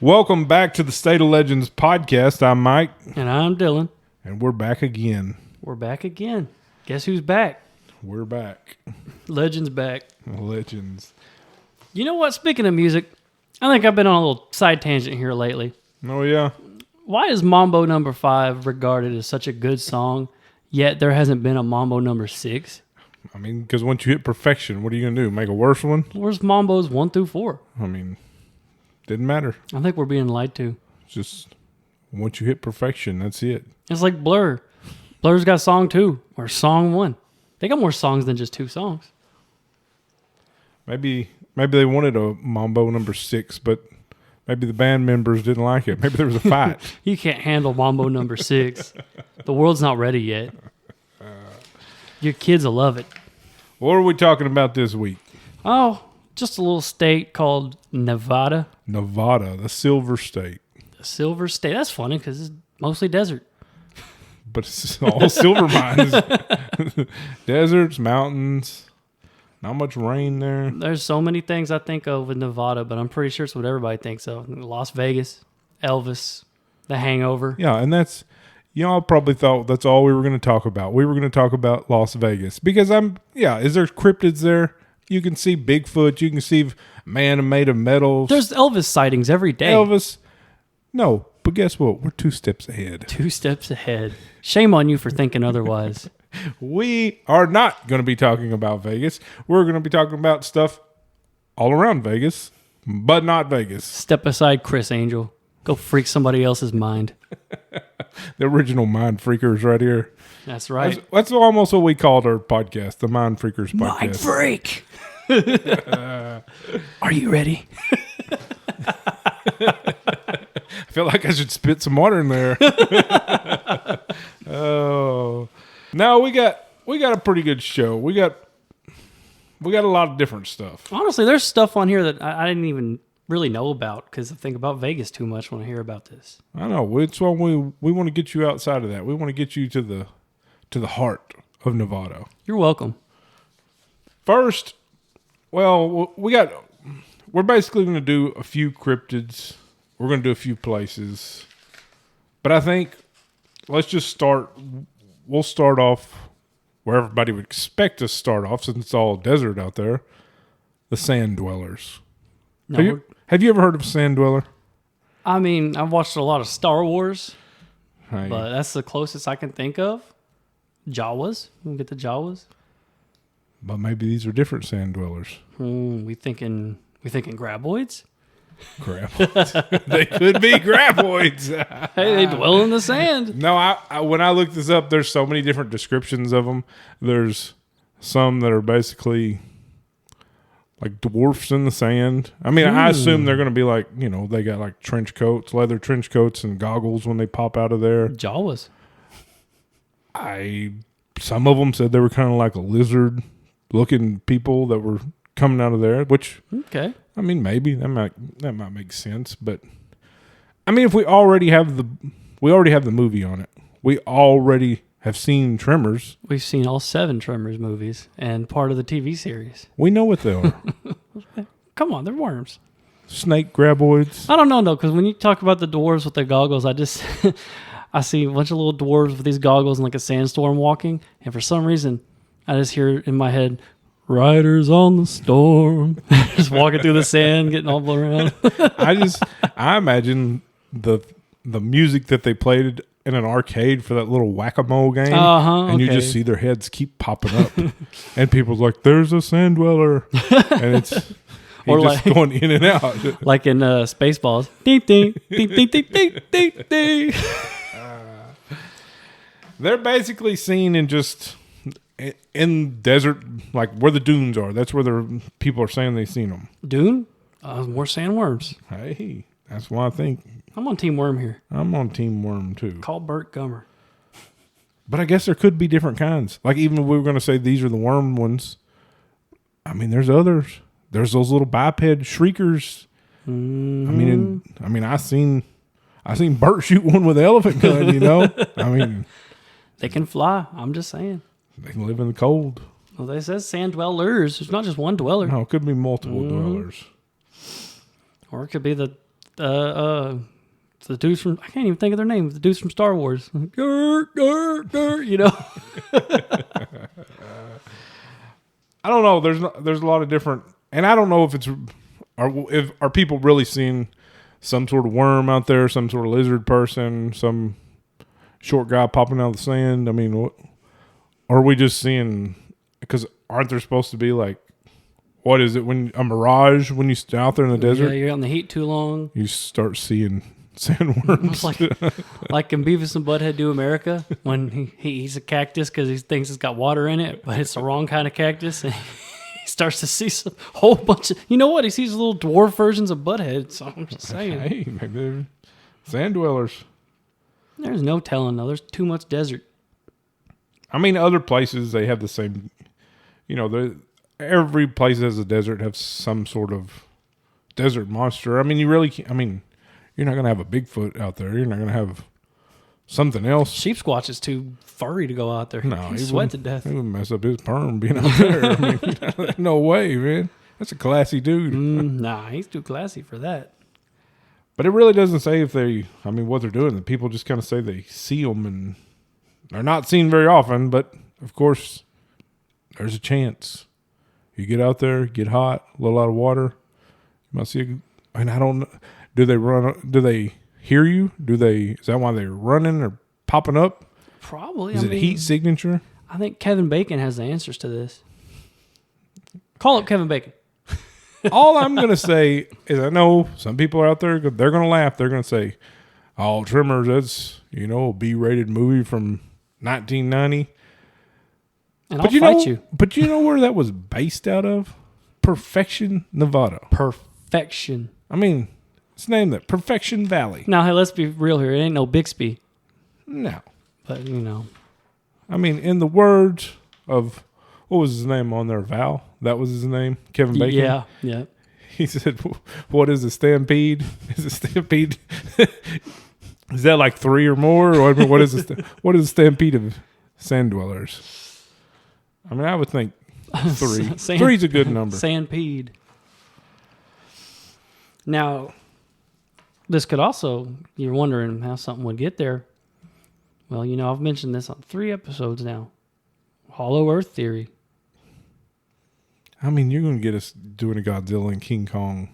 Welcome back to the State of Legends podcast. I'm Mike. And I'm Dylan. And we're back again. We're back again. Guess who's back? We're back. Legends back. Legends. You know what? Speaking of music, I think I've been on a little side tangent here lately. Oh, yeah? Why is Mambo number 5 regarded as such a good song, yet there hasn't been a Mambo number 6? I mean, because once you hit perfection, what are you going to do? Make a worse one? Where's Mambos 1 through 4? I mean, didn't matter. I think we're being lied to. It's just once you hit perfection, that's it. It's like Blur. Blur's got song 2 or song 1. They got more songs than just 2 songs. Maybe they wanted a Mambo number 6, but maybe the band members didn't like it. Maybe there was a fight. You can't handle Mambo number 6. The world's not ready yet. Your kids will love it. What are we talking about this week? Oh, just a little state called Nevada. Nevada, the Silver State. The Silver State. That's funny because it's mostly desert. But it's all silver mines. Deserts, mountains, not much rain there. There's so many things I think of with Nevada, but I'm pretty sure it's what everybody thinks of. Las Vegas, Elvis, The Hangover. Yeah, and that's, y'all probably thought that's all we were going to talk about. We were going to talk about Las Vegas because is there cryptids there? You can see Bigfoot. You can see man made of metals. There's Elvis sightings every day. Elvis. No, but guess what? We're 2 steps ahead. 2 steps ahead. Shame on you for thinking otherwise. We are not going to be talking about Vegas. We're going to be talking about stuff all around Vegas, but not Vegas. Step aside, Chris Angel. Go freak somebody else's mind. The original Mind Freakers right here. That's right. That's almost what we called our podcast, the Mind Freakers podcast. Mind Freak. Are you ready? I feel like I should spit some water in there. Oh, no, we got a pretty good show. We got a lot of different stuff. Honestly, there's stuff on here that I didn't even really know about because I think about Vegas too much when I hear about this. I know. It's why we want to get you outside of that. We want to get you to the heart of Nevada. You're welcome. First, well, we're basically going to do a few cryptids. We're going to do a few places. But I think let's just start. We'll start off where everybody would expect us to start off since it's all desert out there. The sand dwellers. No, Have you ever heard of sand dweller? I mean, I've watched a lot of Star Wars, Hey. but that's the closest I can think of. Jawas. We'll get the Jawas. But maybe these are different sand dwellers. We thinking graboids? Graboids. They could be graboids. Hey, they dwell in the sand. No, I when I looked this up, there's so many different descriptions of them. There's some that are basically like dwarfs in the sand. I mean, I assume they're going to be like, they got like trench coats, leather trench coats and goggles when they pop out of there. Jawas. Some of them said they were kind of like a lizard looking people that were coming out of there, which, okay. I mean, maybe that might make sense. But I mean, if we already have the movie on it, we already have seen Tremors. We've seen all 7 Tremors movies and part of the TV series. We know what they are. Come on, they're worms. Snake graboids. I don't know, though, because when you talk about the dwarves with the goggles, I just... I see a bunch of little dwarves with these goggles and like a sandstorm walking, and for some reason, I just hear in my head, "Riders on the storm," just walking through the sand, getting all blown around. I imagine the music that they played in an arcade for that little whack-a-mole game, and you just see their heads keep popping up, and people's like, "There's a sand dweller," and it's or just going in and out, like in Spaceballs. Ding ding ding ding ding ding ding ding. They're basically seen in desert, like where the dunes are. That's where people are saying they've seen them. Dune? More sandworms. Hey, that's why I think. I'm on Team Worm here. I'm on Team Worm too. Call Burt Gummer. But I guess there could be different kinds. Like even if we were going to say these are the worm ones, I mean, there's others. There's those little biped shriekers. Mm-hmm. I mean, I seen Bert shoot one with an elephant gun. I mean. They can fly. I'm just saying. They can live in the cold. Well, they says sand dwellers. It's not just one dweller. No, it could be multiple dwellers. Or it could be the the dudes from, I can't even think of their names. The dudes from Star Wars. Grr, grr, grr, you know. I don't know. There's a lot of different, and I don't know if are people really seeing some sort of worm out there, some sort of lizard person, some short guy popping out of the sand. I mean, what? Or are we just seeing? Because aren't there supposed to be like, what is it when a mirage when you stay out there in the desert? Yeah, you're out in the heat too long. You start seeing sandworms. like in Beavis and Butthead Do America when he's a cactus because he thinks it's got water in it, but it's the wrong kind of cactus. And he starts to see some whole bunch of, you know what? He sees little dwarf versions of Butthead. So I'm just saying. Hey, maybe they're sand dwellers. There's no telling though. There's too much desert. I mean, other places they have the same. Every place that has a desert has some sort of desert monster. I mean, you really can't. I mean, you're not going to have a Bigfoot out there. You're not going to have something else. Sheep Squatch is too furry to go out there. No, he sweat to death. He would mess up his perm being out there. I mean, no way, man. That's a classy dude. Nah, he's too classy for that. But it really doesn't say what they're doing. The people just kind of say they see them and they're not seen very often. But, of course, there's a chance. You get out there, get hot, a little out of water. You might see and I don't know. Do they run? Do they hear you? Is that why they're running or popping up? Probably. Is it heat signature? I think Kevin Bacon has the answers to this. Call up Kevin Bacon. All I'm going to say is I know some people are out there, they're going to laugh. They're going to say, oh, Tremors, that's, a B-rated movie from 1990. And I'll fight you. But you know where that was based out of? Perfection, Nevada. Perfection. I mean, it's named that. Perfection Valley. Now, hey, let's be real here. It ain't no Bixby. No. But, I mean, in the words of, what was his name on there? Val? That was his name? Kevin Bacon? Yeah. He said, what is a stampede? Is a stampede? Is that like 3 or more? Or what is a stampede of sand dwellers? I mean, I would think 3. 3's a good number. Sandpede. Now, this could also, you're wondering how something would get there. Well, I've mentioned this on 3 episodes now. Hollow Earth theory. I mean, you're going to get us doing a Godzilla and King Kong.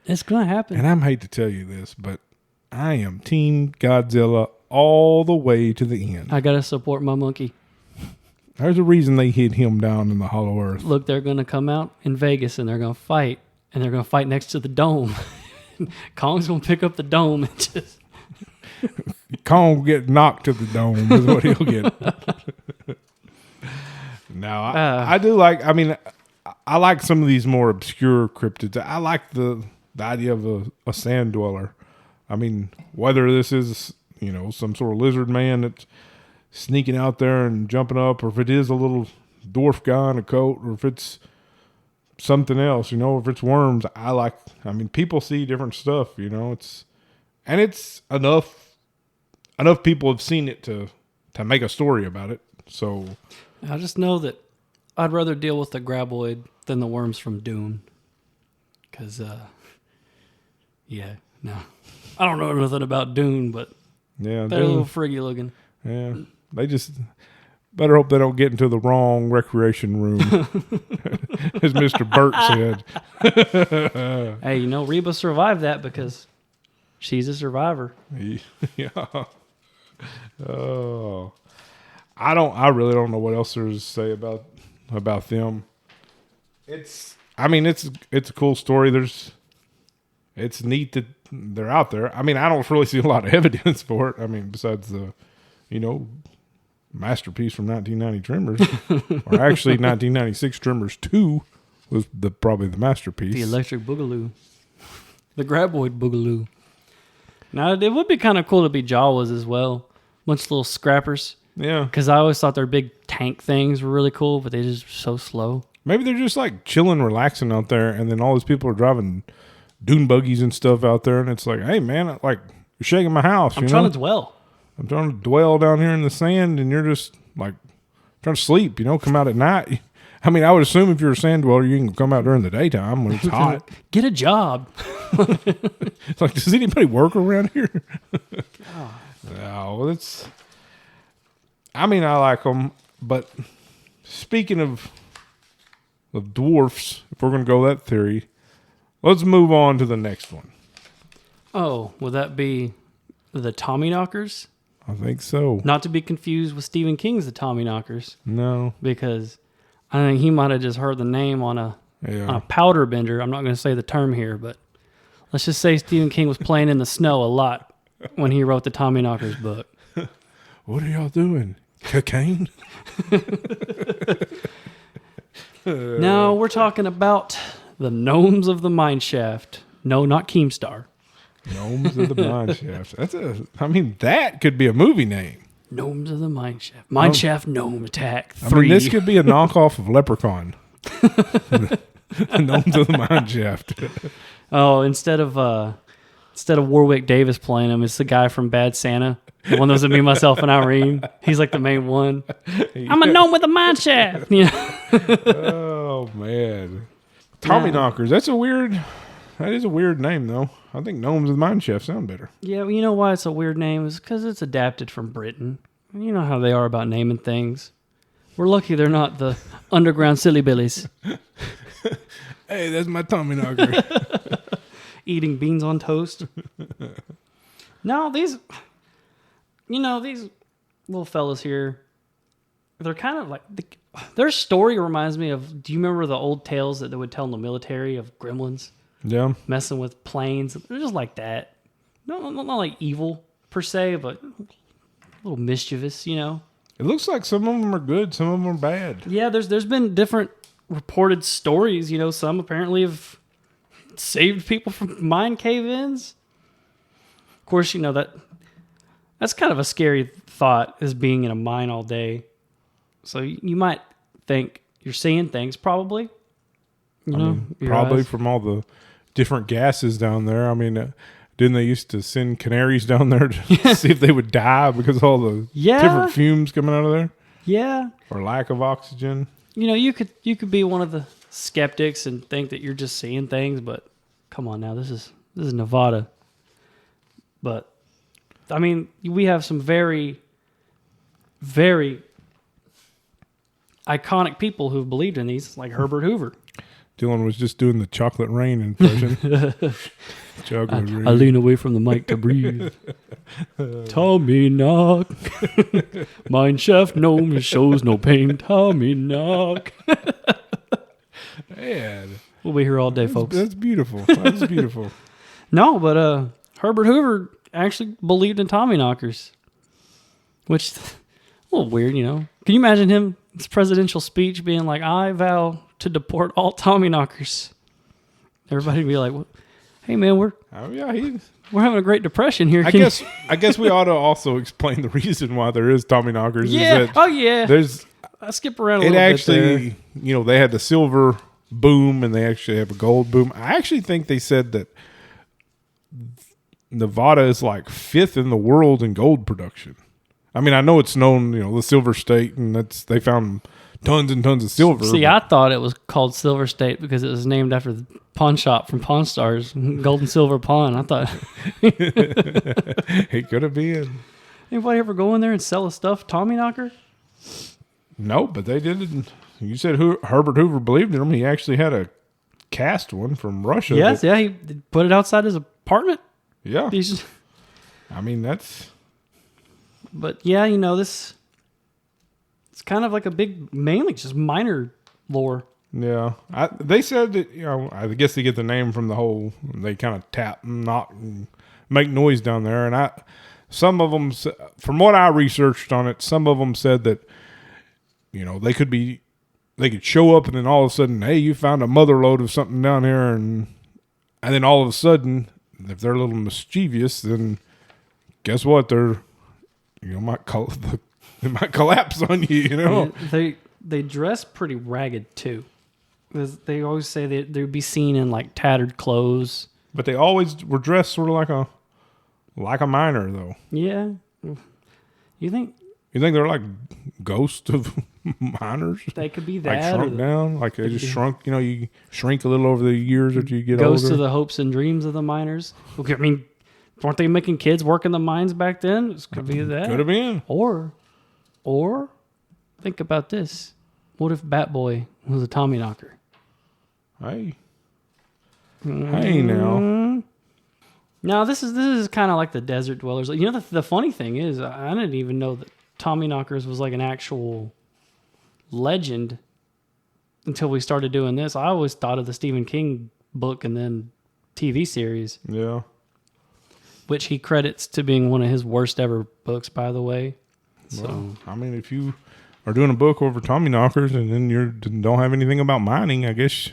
It's going to happen. And I hate to tell you this, but I am Team Godzilla all the way to the end. I got to support my monkey. There's a reason they hid him down in the Hollow Earth. Look, they're going to come out in Vegas and they're going to fight. And they're going to fight next to the dome. Kong's going to pick up the dome and just... Kong will get knocked to the dome is what he'll get. No, I do like... I mean, I like some of these more obscure cryptids. I like the idea of a sand dweller. I mean, whether this is, some sort of lizard man that's sneaking out there and jumping up, or if it is a little dwarf guy in a coat, or if it's something else, if it's worms, people see different stuff, it's enough people have seen it to make a story about it. So I just know that I'd rather deal with the graboid than the worms from Dune. Cause, no, I don't know nothing about Dune, but yeah, they're a little friggy looking. Yeah. They just better hope they don't get into the wrong recreation room, as Mr. Burt said. Hey, Reba survived that because she's a survivor. Yeah. Oh, I really don't know what else there is to say about them. It's a cool story. It's neat that they're out there. I mean, I don't really see a lot of evidence for it. I mean, besides the, masterpiece from 1990 Tremors, or actually 1996 Tremors 2 was probably the masterpiece. The electric boogaloo. The graboid boogaloo. Now, it would be kind of cool to be Jawas as well. Bunch of little scrappers. Yeah. Because I always thought their big tank things were really cool, but they just so slow. Maybe they're just like chilling, relaxing out there, and then all these people are driving dune buggies and stuff out there, and it's like, hey, man, you're shaking my house. I'm trying to dwell. I'm trying to dwell down here in the sand, and you're just like trying to sleep, come out at night. I mean, I would assume if you're a sand dweller, you can come out during the daytime when it's hot. Get a job. It's like, does anybody work around here? No, it's. I mean, I like them, but speaking of dwarfs, if we're going to go that theory, let's move on to the next one. Oh, would that be the Tommyknockers? I think so. Not to be confused with Stephen King's The Tommyknockers. No. Because I think he might have just heard the name on a powder bender. I'm not going to say the term here, but let's just say Stephen King was playing in the snow a lot when he wrote the Tommyknockers book. What are y'all doing? Cocaine? No, we're talking about the Gnomes of the Mineshaft. No, not Keemstar. Gnomes of the Mineshaft. That could be a movie name. Gnomes of the Mineshaft. Mineshaft Gnome Attack 3. I mean, this could be a knockoff of Leprechaun. The Gnomes of the Mineshaft. Oh, instead of Warwick Davis playing him, it's the guy from Bad Santa. The one that was at Me, Myself, and Irene. He's like the main one. I'm a gnome with a mineshaft. Yeah. Oh, man. Tommyknockers. That is a weird name, though. I think Gnomes with Mineshaft sound better. Yeah, well, you know why it's a weird name? It's because it's adapted from Britain. You know how they are about naming things. We're lucky they're not the underground silly billies. Hey, that's my Tommyknocker. Eating beans on toast. No, these little fellas here, they're kind of like, their story reminds me of, do you remember the old tales that they would tell in the military of gremlins? Yeah. Messing with planes. They're just like that. No, not like evil per se, but a little mischievous, you know? It looks like some of them are good, some of them are bad. Yeah, there's been different reported stories, you know, some apparently have saved people from mine cave-ins. Of course, you know, that's kind of a scary thought, is being in a mine all day. So you might think you're seeing things, probably. Probably from all the different gases down there. I mean, didn't they used to send canaries down there to see if they would die because of all the different fumes coming out of there? Yeah. Or lack of oxygen? You know, you could be one of the skeptics and think that you're just seeing things, but come on now, this is Nevada. But I mean, we have some very, very iconic people who've believed in these, like Herbert Hoover. Dylan was just doing the chocolate rain impression. Chocolate rain. I lean away from the mic to breathe. Tommy knock. Mine shaft gnome shows no pain. Tommy knock. Man. We'll be here all day, folks. That's beautiful. That's beautiful. No, but Herbert Hoover actually believed in Tommyknockers, which is a little weird, you know. Can you imagine his presidential speech being like, I vow to deport all Tommyknockers? Everybody would be like, well, hey, man, we're having a Great Depression here. I guess we ought to also explain the reason why there is Tommyknockers. Yeah. I skip around a little bit there. It actually, you know, they had the silver boom and they actually have a gold boom. I actually think they said that Nevada is like 5th in the world in gold production. I mean, I know it's known, you know, the Silver State, and they found tons and tons of silver. See, I thought it was called Silver State because it was named after the pawn shop from Pawn Stars, Gold and Silver Pawn. I thought it could have been. Anybody ever go in there and sell a stuffed Tommyknocker? No, but they did. You said Herbert Hoover believed in him. He actually had a cast one from Russia. Yes, he put it outside his apartment. Yeah. I mean, that's... But yeah, you know, it's kind of like a big, mainly just minor lore. Yeah. They said that, you know, I guess they get the name from the whole, they kind of tap and knock and make noise down there. And some of them, from what I researched on it, some of them said that, you know, they could show up and then all of a sudden, hey, you found a mother lode of something down here. And then all of a sudden, if they're a little mischievous, then guess what? They're, you know, they might collapse on you, you know? They dress pretty ragged, too. They always say that they'd be seen in, like, tattered clothes. But they always were dressed sort of like a miner, though. Yeah. You think they're like ghosts of miners. They could be Like that. shrunk down. Like they just shrunk. You know, you shrink a little over the years as you get goes older. to the hopes and dreams of the miners. Okay, I mean, weren't they making kids work in the mines back then? This could be that. Could have been. Or think about this. What if Bat Boy was a Tommyknocker? Hey now. Now this is kind of like the desert dwellers. You know, the funny thing is, I didn't even know that Tommyknockers was like an actual legend until we started doing this. I always thought of the Stephen King book and then TV series. Yeah. Which he credits to being one of his worst ever books, by the way. So, well, I mean, if you are doing a book over Tommyknockers and then you don't have anything about mining, I guess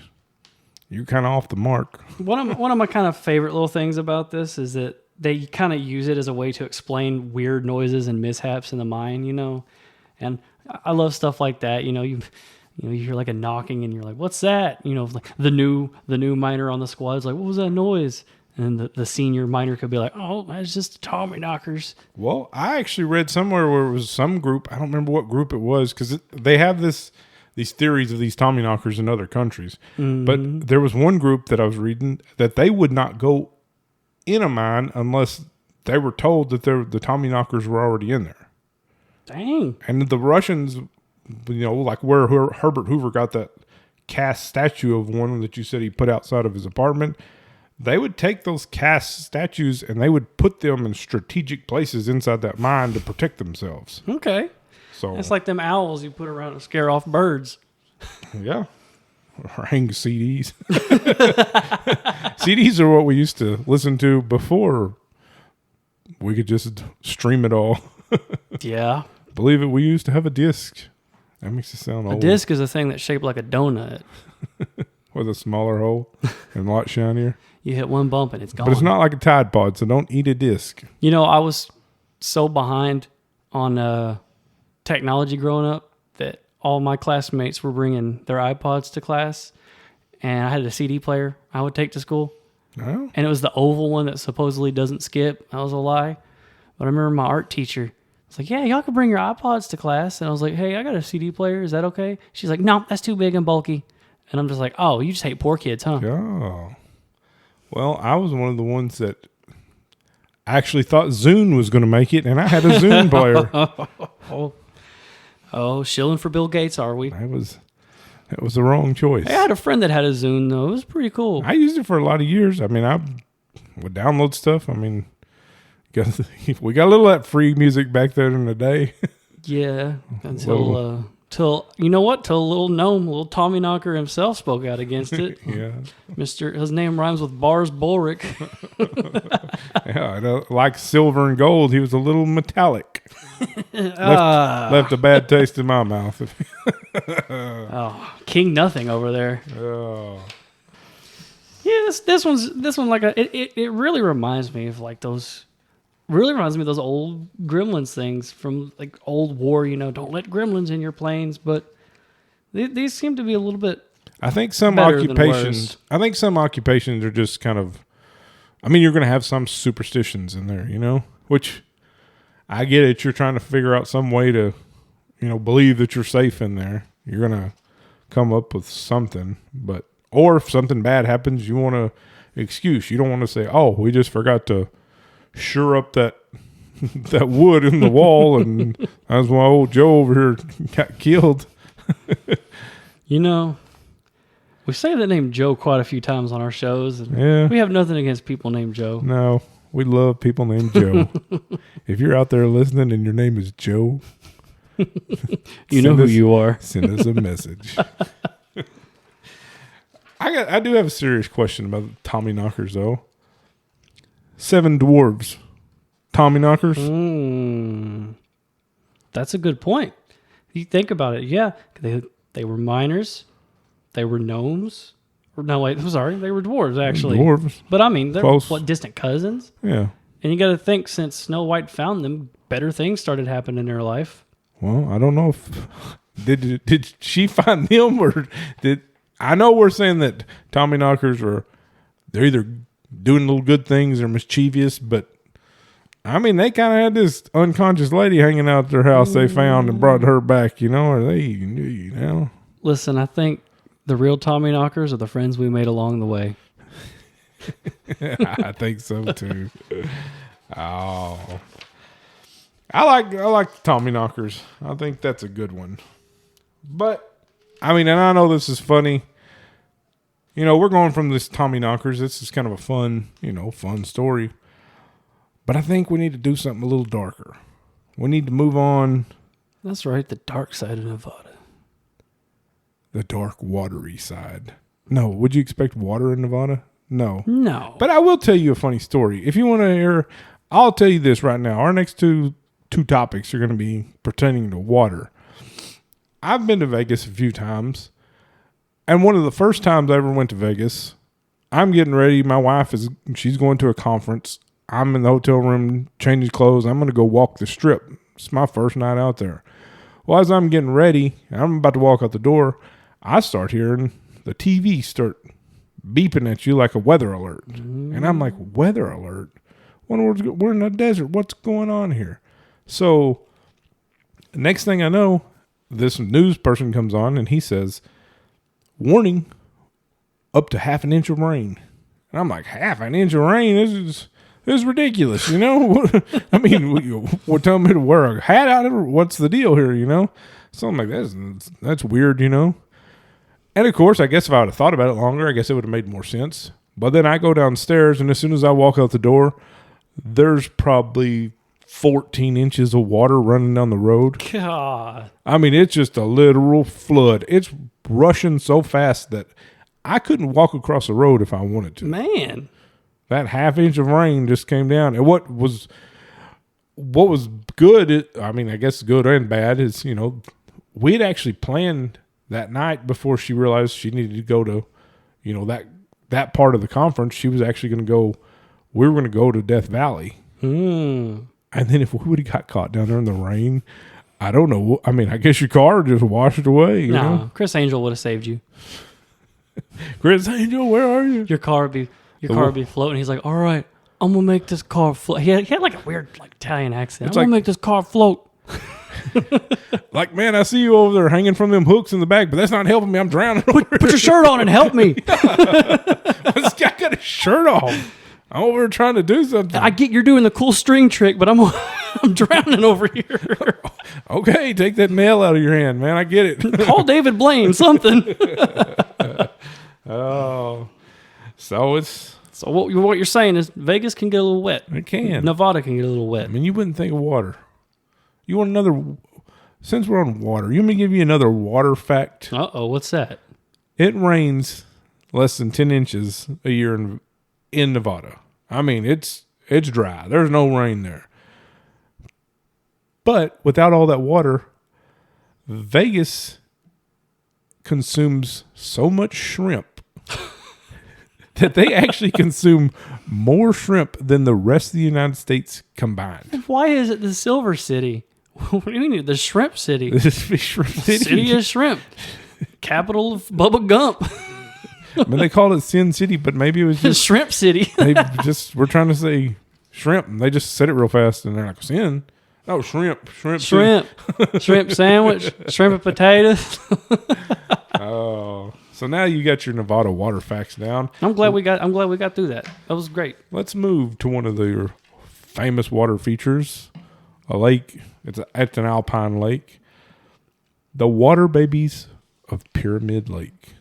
you're kind of off the mark. one of my kind of favorite little things about this is that they kind of use it as a way to explain weird noises and mishaps in the mine, you know. And I love stuff like that. You know, you hear like a knocking and you're like, "What's that?" You know, like the new miner on the squad's like, "What was that noise?" And the senior miner could be like, "Oh, that's just Tommyknockers." Well, I actually read somewhere where it was some group. I don't remember what group it was because they have these theories of these Tommyknockers in other countries. Mm-hmm. But there was one group that I was reading that they would not go in a mine unless they were told that the Tommyknockers were already in there. Dang. And the Russians, you know, like where Herbert Hoover got that cast statue of one that you said he put outside of his apartment, they would take those cast statues and they would put them in strategic places inside that mine to protect themselves. Okay. So it's like them owls you put around to scare off birds. Yeah. Or hang CDs. CDs are what we used to listen to before we could just stream it all. Yeah. Believe it, we used to have a disc. That makes it sound old. A disc is a thing that's shaped like a donut. With a smaller hole and a lot shinier. You hit one bump and it's gone. But it's not like a Tide Pod, so don't eat a disc. You know, I was so behind on technology growing up that all my classmates were bringing their iPods to class, and I had a CD player I would take to school. Oh. And it was the oval one that supposedly doesn't skip. That was a lie. But I remember my art teacher was like, "Yeah, y'all can bring your iPods to class." And I was like, "Hey, I got a CD player. Is that okay?" She's like, "No, that's too big and bulky." And I'm just like, "Oh, you just hate poor kids, huh?" Oh. Well, I was one of the ones that actually thought Zune was going to make it, and I had a Zune player. Oh, shilling for Bill Gates, are we? That was the wrong choice. I had a friend that had a Zune, though. It was pretty cool. I used it for a lot of years. I mean, I would download stuff. I mean, we got a little of that free music back there in the day. Yeah, until you know what? Till a little Tommyknocker himself spoke out against it. Yeah, his name rhymes with Bars Bulrick. Yeah, like silver and gold, he was a little metallic. Left a bad taste in my mouth. Oh, King Nothing over there. Oh. Yeah, this one like it really reminds me of like those. Really reminds me of those old Gremlins things from like old war. You know, don't let gremlins in your planes. But these seem to be a little bit. I think some better occupations. I think some occupations are just kind of. I mean, you're going to have some superstitions in there, you know. Which I get it. You're trying to figure out some way to, you know, believe that you're safe in there. You're going to come up with something, or if something bad happens, you want an excuse. You don't want to say, "Oh, we just forgot to sure up that wood in the wall, and that's why old Joe over here got killed." You know, we say the name Joe quite a few times on our shows. And yeah, we have nothing against people named Joe. No, we love people named Joe. If you're out there listening and your name is Joe, you know who you are. Send us a message. I do have a serious question about Tommyknockers, though. 7 dwarves, Tommyknockers. That's a good point. You think about it, yeah. They were miners, they were gnomes. No, wait, I'm sorry, they were dwarves actually. Dwarves, but I mean, they're close. What, distant cousins? Yeah. And you got to think, since Snow White found them, better things started happening in their life. Well, I don't know if did she find them, or did I know we're saying that Tommyknockers they're either doing little good things or mischievous, but I mean, they kind of had this unconscious lady hanging out at their house they found and brought her back, or they. Listen, I think the real Tommy knockers are the friends we made along the way. I think so too. Oh, I like Tommy knockers. I think that's a good one. But I mean, and I know this is funny. We're going from this Tommy knockers. This is kind of a fun story. But I think we need to do something a little darker. We need to move on. That's right, the dark side of Nevada. The dark, watery side. No, would you expect water in Nevada? No. No. But I will tell you a funny story. If you want to hear, I'll tell you this right now. Our next two topics are going to be pertaining to water. I've been to Vegas a few times. And one of the first times I ever went to Vegas, I'm getting ready. My wife she's going to a conference. I'm in the hotel room changing clothes. I'm going to go walk the strip. It's my first night out there. Well, as I'm getting ready, I'm about to walk out the door, I start hearing the TV start beeping at you like a weather alert. And I'm like, weather alert? We're in the desert. What's going on here? So the next thing I know, this news person comes on and he says, warning, up to half an inch of rain. And I'm like, half an inch of rain? This is ridiculous, I mean, we're telling me to wear a hat out of it. What's the deal here, So I'm like, that's weird, And of course, I guess if I would have thought about it longer, I guess it would have made more sense. But then I go downstairs, and as soon as I walk out the door, there's probably 14 inches of water running down the road. God. I mean, it's just a literal flood. It's rushing so fast that I couldn't walk across the road if I wanted to. Man. That half inch of rain just came down. And what was good, I guess good and bad, is, we had actually planned that night before she realized she needed to go to, that part of the conference. She was actually going to go, we were going to go to Death Valley. And then if we would have got caught down there in the rain, I don't know. I mean, I guess your car just washed away. You know? Chris Angel would have saved you. Chris Angel, where are you? Your car would be floating. He's like, all right, I'm going to make this car float. He had like a weird Italian accent. I'm going to make this car float. Like, man, I see you over there hanging from them hooks in the back, but that's not helping me. I'm drowning. Put your shirt on and help me. This guy got his shirt off. I'm over here trying to do something. I get you're doing the cool string trick, but I'm drowning over here. Okay, take that nail out of your hand, man. I get it. Call David Blaine, something. Oh, so what you're saying is Vegas can get a little wet. It can. Nevada can get a little wet. I mean, you wouldn't think of water. You want another? Since we're on water, you want me to give you another water fact? What's that? It rains less than 10 inches a year in Nevada. I mean, it's dry. There's no rain there. But without all that water, Vegas consumes so much shrimp that they actually consume more shrimp than the rest of the United States combined. Why is it the Silver City? What do you mean? The Shrimp City. This is Shrimp City. City of Shrimp. Capital of Bubba Gump. I mean, they called it Sin City, but maybe it was just Shrimp City. They just were trying to say shrimp, and they just said it real fast, and they're like, Sin? Oh, shrimp. Shrimp sandwich, shrimp and potatoes. Oh, so now you got your Nevada water facts down. I'm glad we got through that. That was great. Let's move to one of their famous water features, a lake. It's an alpine lake. The water babies of Pyramid Lake.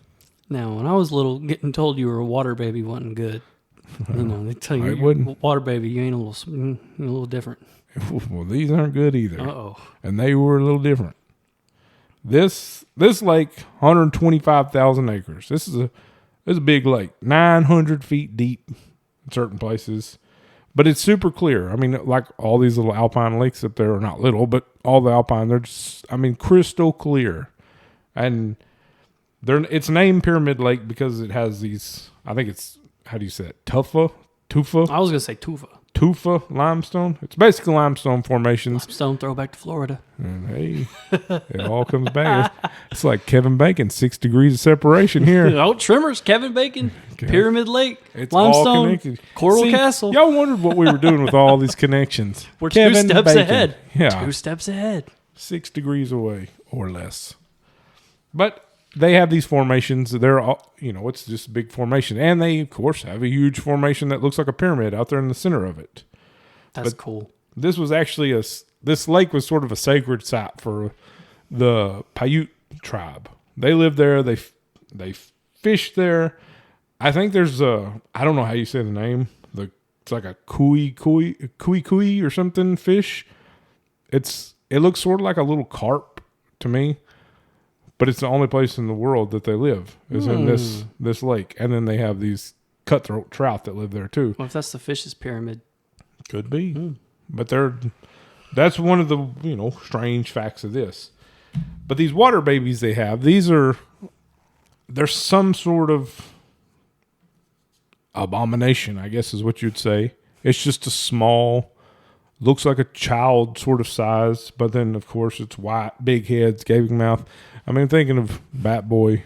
Now, when I was little, getting told you were a water baby wasn't good. They tell you wouldn't. Water baby, you ain't a little different. Well, these aren't good either. Uh-oh. And they were a little different. This lake, 125,000 acres. This is a big lake, 900 feet deep in certain places. But it's super clear. I mean, like all these little alpine lakes up there are not little, but all the alpine, they're just, crystal clear. And it's named Pyramid Lake because it has these, I think it's, how do you say it? Tufa? I was going to say tufa. tufa limestone. It's basically limestone formations. Limestone throwback to Florida. And hey, it all comes back. It's like Kevin Bacon, 6 degrees of separation here. Oh, Trimmers, Kevin Bacon, Pyramid Lake, It's all Limestone, connected. Coral See, Castle. Y'all wondered what we were doing with all these connections. We're Kevin 2 steps Bacon. ahead. Yeah. 2 steps ahead. 6 degrees away or less. But they have these formations. They're all, it's just a big formation. And they, of course, have a huge formation that looks like a pyramid out there in the center of it. That's cool. This was actually this lake was sort of a sacred site for the Paiute tribe. They live there. They fish there. I think there's I don't know how you say the name. It's like a kui or something fish. It looks sort of like a little carp to me, but it's the only place in the world that they live is in this lake. And then they have these cutthroat trout that live there too. Well, if that's the fish's pyramid. Could be. But that's one of the, strange facts of this. But these water babies they have, they're some sort of abomination, I guess is what you'd say. It's just a small, looks like a child sort of size, but then of course it's white, big heads, gaping mouth. I mean, thinking of Bat Boy,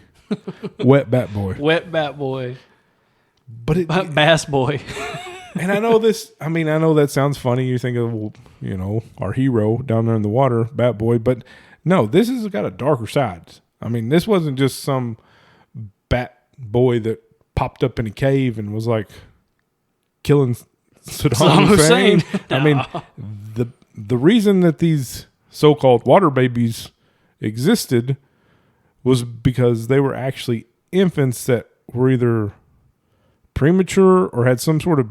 Wet Bat Boy. Wet Bat Boy. But Bass Boy. And I know that sounds funny. You think of, our hero down there in the water, Bat Boy. But no, this has got a darker side. I mean, this wasn't just some Bat Boy that popped up in a cave and was like killing Saddam Hussein. No. I mean, the reason that these so-called water babies existed was because they were actually infants that were either premature or had some sort of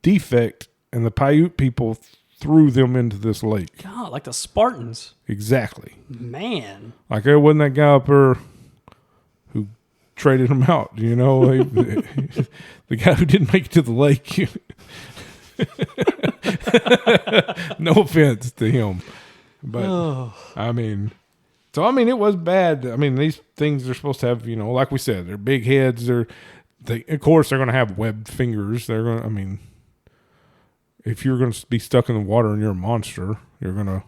defect, and the Paiute people threw them into this lake. God, like the Spartans. Exactly. Man. Like there wasn't that guy up there who traded them out, the guy who didn't make it to the lake. No offense to him. But it was bad. I mean, these things are supposed to have, like we said, they're big heads. Of course, they're going to have webbed fingers. If you're going to be stuck in the water and you're a monster, you're going to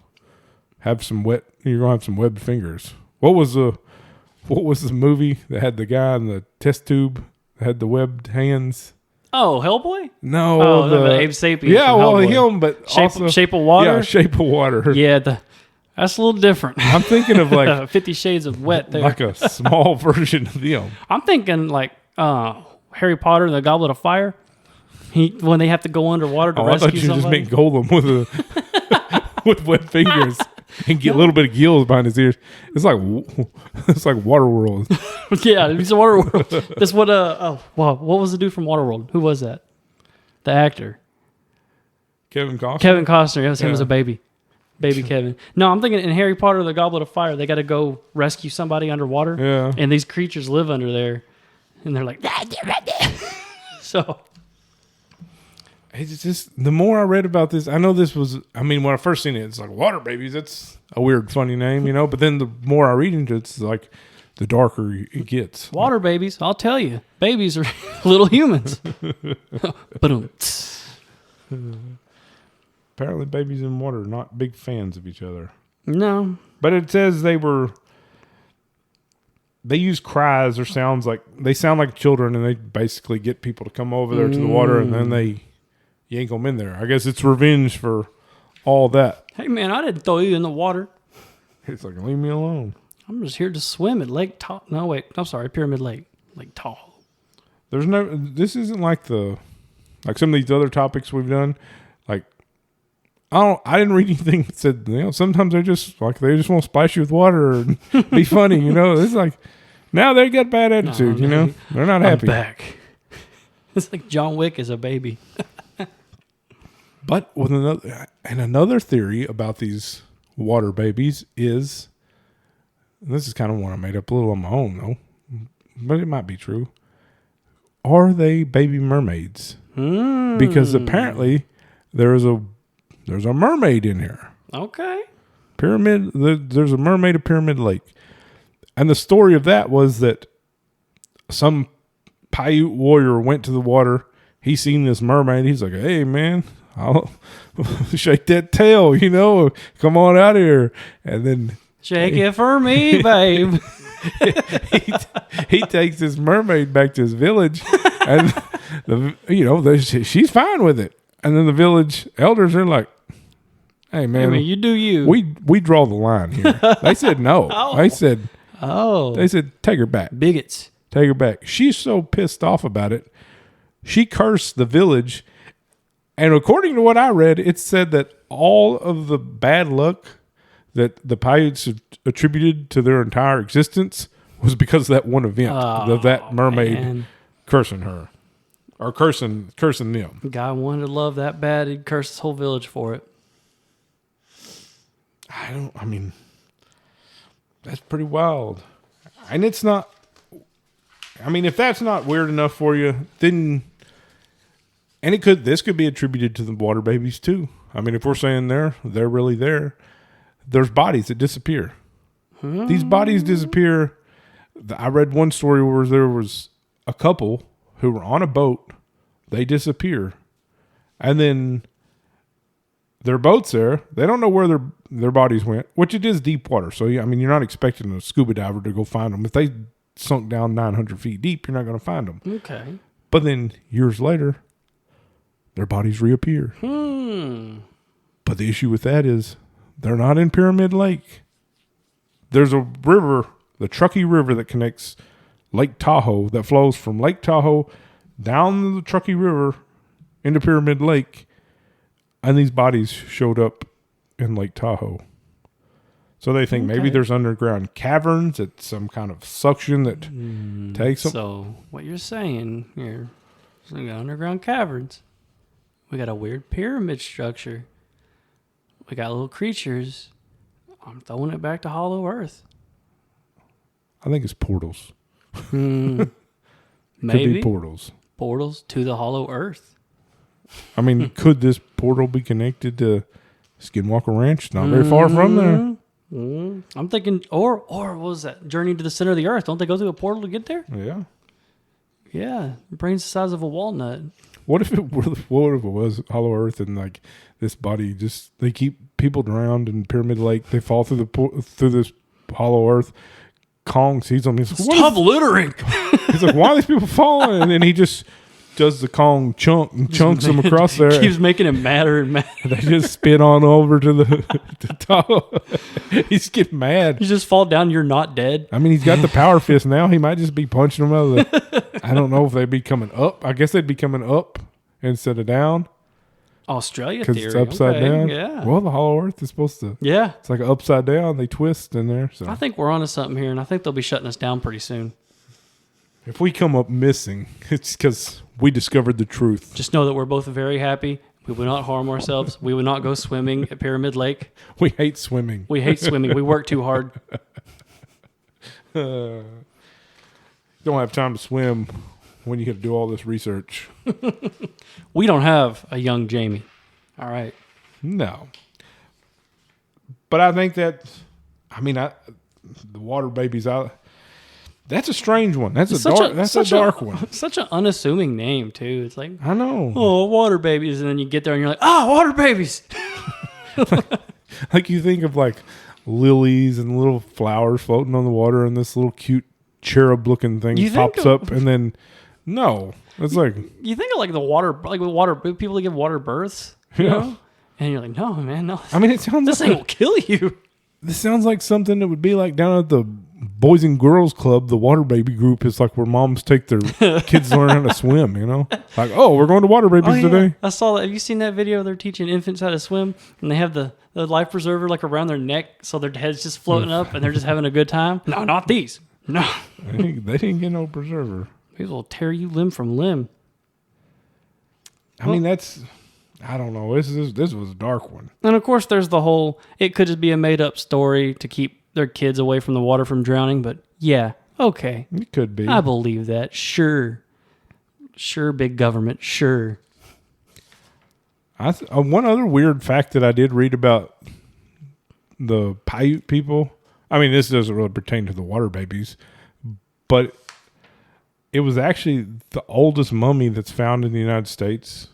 have some webbed fingers. What was the movie that had the guy in the test tube that had the webbed hands? Oh, Hellboy? No. The Abe Sapien. Yeah, from well, Hellboy. him, but Shape of Water? Yeah, Shape of Water. Yeah, that's a little different. I'm thinking of like 50 Shades of Wet there. like a small version of them. I'm thinking like Harry Potter and the Goblet of Fire. When they have to go underwater to rescue I thought you somebody. just meant Golem with wet fingers and get a little bit of gills behind his ears. It's like Waterworld. Yeah, it's Waterworld. That's what what was the dude from Waterworld? Who was that? The actor. Kevin Costner. Kevin Costner. It was him as a baby. Baby Kevin. No, I'm thinking in Harry Potter and the Goblet of Fire, they got to go rescue somebody underwater. Yeah. And these creatures live under there. And they're like, so. It's just, the more I read about this, I know this was, when I first seen it, it's like water babies. That's a weird, funny name, But then the more I read into it, it's like the darker it gets. Water babies, I'll tell you. Babies are little humans. Apparently babies in water are not big fans of each other. No. But it says they use cries or sounds like, they sound like children, and they basically get people to come over there to the water, and then they yank them in there. I guess it's revenge for all that. Hey, man, I didn't throw you in the water. It's like, leave me alone. I'm just here to swim at Lake Tahoe. No, wait. I'm sorry. Pyramid Lake. Lake Tahoe. This isn't like some of these other topics we've done. Like, I didn't read anything that said, sometimes they just want to splash you with water and be funny, It's like, now they got bad attitude, They're not happy. I'm back. It's like John Wick is a baby. But with another theory about these water babies is, and this is kind of one I made up a little on my own though, but it might be true. Are they baby mermaids? Because apparently there's a mermaid in here. Okay. There's a mermaid at Pyramid Lake. And the story of that was that some Paiute warrior went to the water. He seen this mermaid. He's like, hey, man, I'll shake that tail, come on out here. And then Shake it for me, babe. he takes this mermaid back to his village, and she's fine with it. And then the village elders are like, "Hey, man, you do you. We draw the line here." They said no. Oh. They said take her back. Bigots. Take her back. She's so pissed off about it. She cursed the village, and according to what I read, it said that all of the bad luck that the Paiutes attributed to their entire existence was because of that one event of that mermaid cursing her or cursing them. Guy wanted to love that bad, he'd curse his whole village for it. That's pretty wild. And it's not, if that's not weird enough for you, then, and this could be attributed to the water babies too. If we're saying they're really there, there's bodies that disappear. These bodies disappear. I read one story where there was a couple who were on a boat. They disappear. And then their boat's there. They don't know where their bodies went, which it is deep water. So, you're not expecting a scuba diver to go find them. If they sunk down 900 feet deep, you're not going to find them. Okay. But then years later, their bodies reappear. But the issue with that is they're not in Pyramid Lake. There's a river, the Truckee River, that connects Lake Tahoe, that flows from Lake Tahoe down the Truckee River into Pyramid Lake. And these bodies showed up in Lake Tahoe. So they think maybe there's underground caverns. It's some kind of suction that takes them. So what you're saying here is we got underground caverns. We got a weird pyramid structure. We got little creatures. I'm throwing it back to Hollow Earth. I think it's portals. Maybe. Could be portals. Portals to the Hollow Earth. Could this portal be connected to Skinwalker Ranch? It's not very far from there. I'm thinking, or what was that? Journey to the Center of the Earth. Don't they go through a portal to get there? Yeah. Yeah. Brain's the size of a walnut. What if it was Hollow Earth and this body they keep people drowned in Pyramid Lake. They fall through through this Hollow Earth. Kong sees them. He's like, "Stop littering!" He's like, "Why are these people falling?" And then he just does the Kong chunk and chunks them across there. Keeps making it madder and madder. They just spin on over to the top. He's getting mad. You just fall down. You're not dead. He's got the power fist now. He might just be punching them out of the. I don't know if they'd be coming up. I guess they'd be coming up instead of down. Australia because it's upside down. Yeah. Well, the Hollow Earth is supposed to. Yeah. It's like upside down. They twist in there. So I think we're onto something here, and I think they'll be shutting us down pretty soon. If we come up missing, it's because we discovered the truth. Just know that we're both very happy. We would not harm ourselves. We would not go swimming at Pyramid Lake. We hate swimming. We hate swimming. We work too hard. Don't have time to swim when you got to do all this research. We don't have a young Jamie. All right. No. But I think that, the water babies out. That's a strange one. That's a dark one. Such an unassuming name too. It's like, I know. Oh, water babies, and then you get there and you're like, water babies. Like you think of lilies and little flowers floating on the water, and this little cute cherub-looking thing pops up, and then no, it's like you think of the water, with water people that give water births, you know? And you're like, no, man, no. It sounds this thing will kill you. This sounds like something that would be down at the Boys and Girls Club. The water baby group is where moms take their kids to learn how to swim. We're going to water babies today. I saw that. Have you seen that video? They're teaching infants how to swim, and they have the life preserver around their neck, so their head's just floating up, and they're just having a good time. No, not these. No, they didn't get no preserver. These will tear you limb from limb. That's. I don't know. This was a dark one. And of course, there's the whole. It could just be a made up story to keep their kids away from the water from drowning. But yeah, okay, it could be. I believe that. Sure, big government. Sure. One other weird fact that I did read about the Paiute people. This doesn't really pertain to the water babies, but it was actually the oldest mummy that's found in the United States.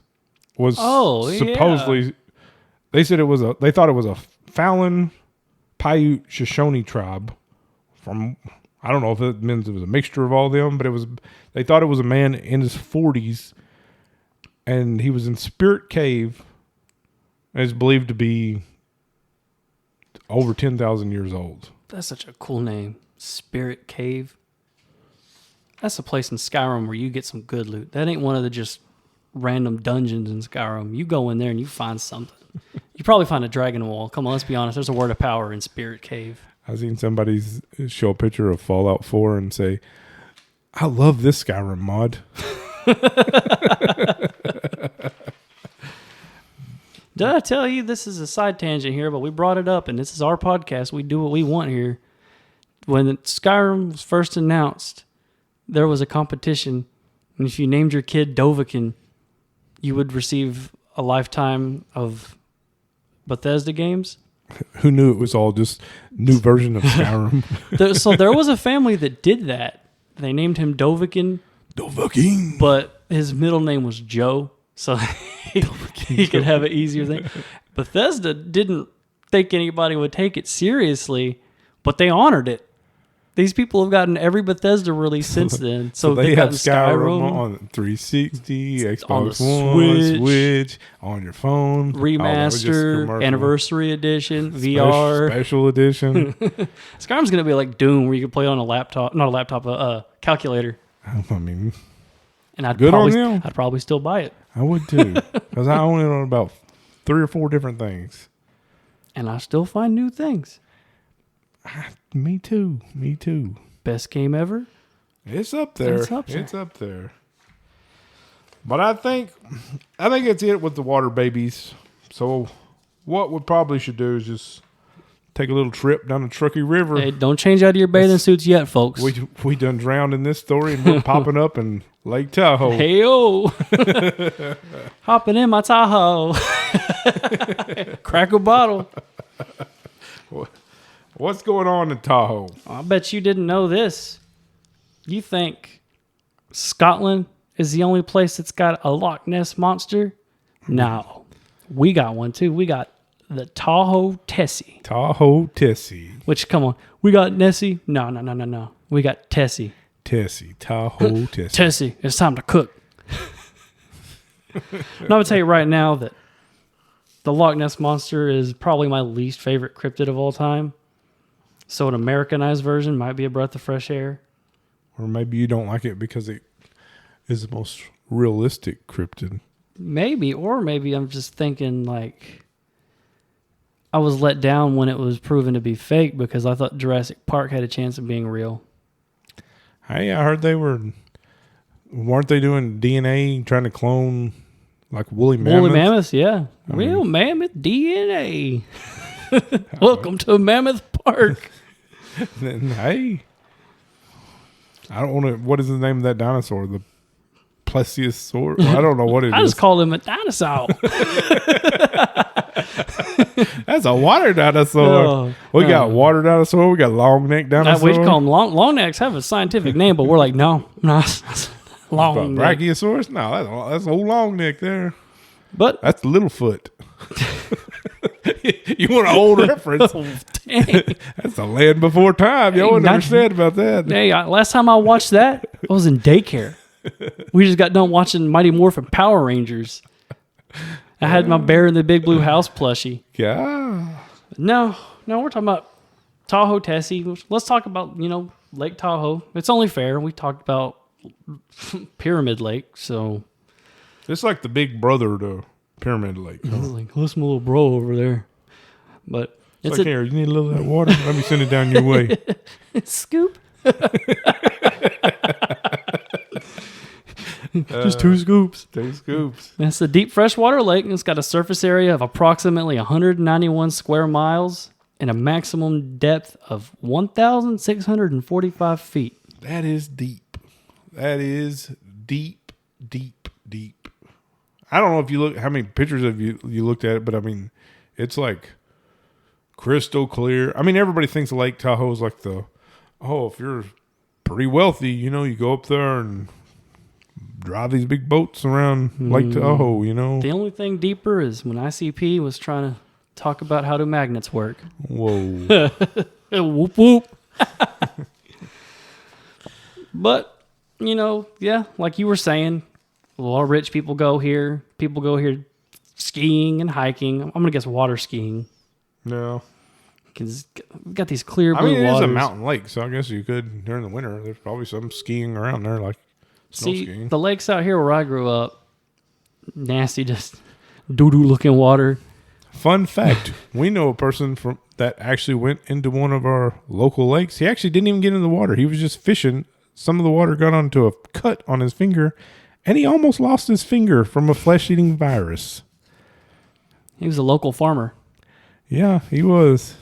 was yeah. supposedly. They said they thought it was a Fallon Paiute Shoshone tribe from. I don't know if it means it was a mixture of all of them, but they thought it was a man in his 40s, and he was in Spirit Cave, and is believed to be over 10,000 years old. That's such a cool name. Spirit Cave. That's a place in Skyrim where you get some good loot. That ain't one of the just random dungeons in Skyrim. You go in there and you find something. You probably find a dragon wall. Come on, let's be honest. There's a word of power in Spirit Cave. I've seen somebody show a picture of Fallout 4 and say, I love this Skyrim mod. Did I tell you this is a side tangent here, but we brought it up, and this is our podcast. We do what we want here. When Skyrim was first announced, there was a competition, and if you named your kid Dovahkiin, you would receive a lifetime of Bethesda games. Who knew it was all just new version of Skyrim? So there was a family that did that. They named him Dovahkiin. Dovahkiin. But his middle name was Joe, so he could have an easier thing. Bethesda didn't think anybody would take it seriously, but they honored it. These people have gotten every Bethesda release since then. So they have Skyrim on 360, Xbox on One, the Switch, on your phone. remaster, anniversary edition, VR. Special edition. Skyrim's going to be like Doom, where you can play it on a laptop, not a laptop, a calculator. I mean, and I'd good on you. I'd probably still buy it. I would too, because I own it on about 3 or 4 different things. And I still find new things. Me too. Best game ever? It's up there. It's up there. But I think it's it with the water babies. So what we probably should do is just take a little trip down the Truckee River. Hey, don't change out of your bathing suits yet, folks. We done drowned in this story, and we're popping up in Lake Tahoe. Hey-o. Hopping in my Tahoe. Crack a bottle. What's going on in Tahoe? I bet you didn't know this. You think Scotland is the only place that's got a Loch Ness monster? No. We got one too. We got the Tahoe Tessie. Tahoe Tessie. Which, come on. We got Nessie? No. We got Tessie. Tahoe Tessie. Tessie, it's time to cook. I'm going to tell you right now that the Loch Ness Monster is probably my least favorite cryptid of all time. So an Americanized version might be a breath of fresh air. Or maybe you don't like it because it is the most realistic cryptid. Maybe, or maybe I'm just thinking like I was let down when it was proven to be fake because I thought Jurassic Park had a chance of being real. Hey, I heard weren't they doing DNA trying to clone like woolly mammoths? Woolly mammoths, yeah. Real mammoth DNA. Welcome to Mammoth Park. Hey, I don't want to. What is the name of that dinosaur? The plesiosaur? I don't know what it is. I just called him a dinosaur. That's a water dinosaur. We got water dinosaur. We got long neck dinosaur. We call them long necks. Have a scientific name, but we're like, no, long neck. Brachiosaurus? No, that's old long neck there. But that's Littlefoot. You want an old reference? Oh, dang. That's the land before time. Y'all never said about that. Hey, last time I watched that, I was in daycare. We just got done watching Mighty Morphin Power Rangers. I had my Bear in the Big Blue House plushie. Yeah. No, we're talking about Tahoe Tessie. Let's talk about, Lake Tahoe. It's only fair. We talked about Pyramid Lake, so. It's like the big brother to Pyramid Lake. Huh? Like, listen, my little bro over there. But it's like, here, you need a little of that water? Let me send it down your way. Scoop. Just 2 scoops. 2 scoops. It's a deep freshwater lake, and it's got a surface area of approximately 191 square miles and a maximum depth of 1,645 feet. That is deep. That is deep, deep, deep. I don't know if you look how many pictures of you looked at it, but I mean, it's like crystal clear. I mean, everybody thinks Lake Tahoe is like if you're pretty wealthy, you go up there and drive these big boats around Lake Tahoe, you know. The only thing deeper is when ICP was trying to talk about how do magnets work. Whoa. Whoop whoop. But, you know, yeah, like you were saying, a lot of rich people go here. People go here skiing and hiking. I'm going to guess water skiing. No. Because we've got these clear blue waters. It's a mountain lake, so I guess you could, during the winter, there's probably some skiing around there, like snow skiing. The lakes out here where I grew up, nasty, just doo-doo looking water. Fun fact, we know a person that actually went into one of our local lakes. He actually didn't even get in the water. He was just fishing. Some of the water got onto a cut on his finger, and he almost lost his finger from a flesh-eating virus. He was a local farmer. Yeah, he was.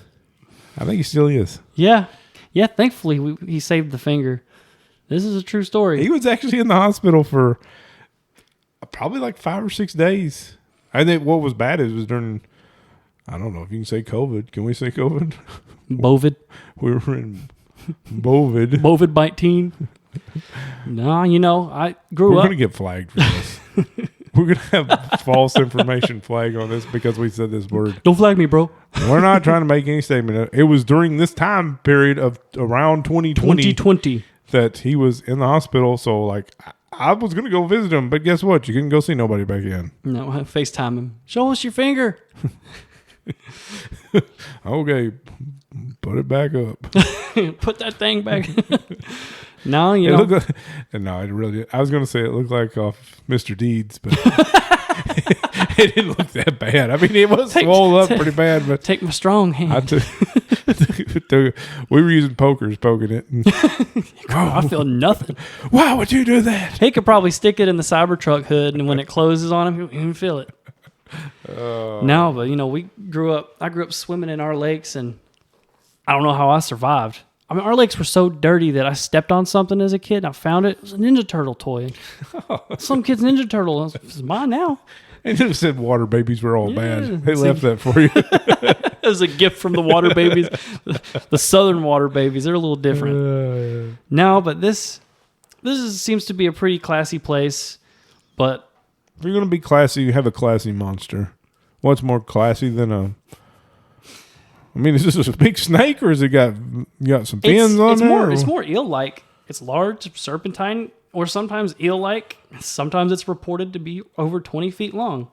I think he still is. Yeah. Yeah, thankfully he saved the finger. This is a true story. He was actually in the hospital for probably like 5 or 6 days. I think what was bad is it was during, I don't know if you can say COVID. Can we say COVID? Bovid. We were in Bovid. Bovid-19. No, you know, I grew We're up. going to get flagged for this. We're going to have false information flag on this because we said this word. Don't flag me, bro. We're not trying to make any statement. It was during this time period of around 2020 that he was in the hospital. So, like, I was going to go visit him, but guess what? You couldn't go see nobody back in. No, I FaceTime him. Show us your finger. Okay, put it back up. Put that thing back. No, you know. No, it really did. I was going to say it looked like off Mr. Deeds, but it didn't look that bad. I mean, it was swollen up pretty bad, but take my strong hand. We were using pokers poking it. And, I feel nothing. Why would you do that? He could probably stick it in the Cybertruck hood, and when it closes on him, he can feel it. No, but you know, I grew up swimming in our lakes, and I don't know how I survived. I mean, our lakes were so dirty that I stepped on something as a kid, and I found it. It was a Ninja Turtle toy. Some kid's Ninja Turtle. It's mine now. And it said water babies were all bad. They left that for you. It was a gift from the water babies. The southern water babies. They're a little different. No, but this seems to be a pretty classy place. But if you're going to be classy, you have a classy monster. What's more classy than I mean, is this a big snake, or has it got some fins on there? It's more eel-like. It's large, serpentine, or sometimes eel-like. Sometimes it's reported to be over 20 feet long.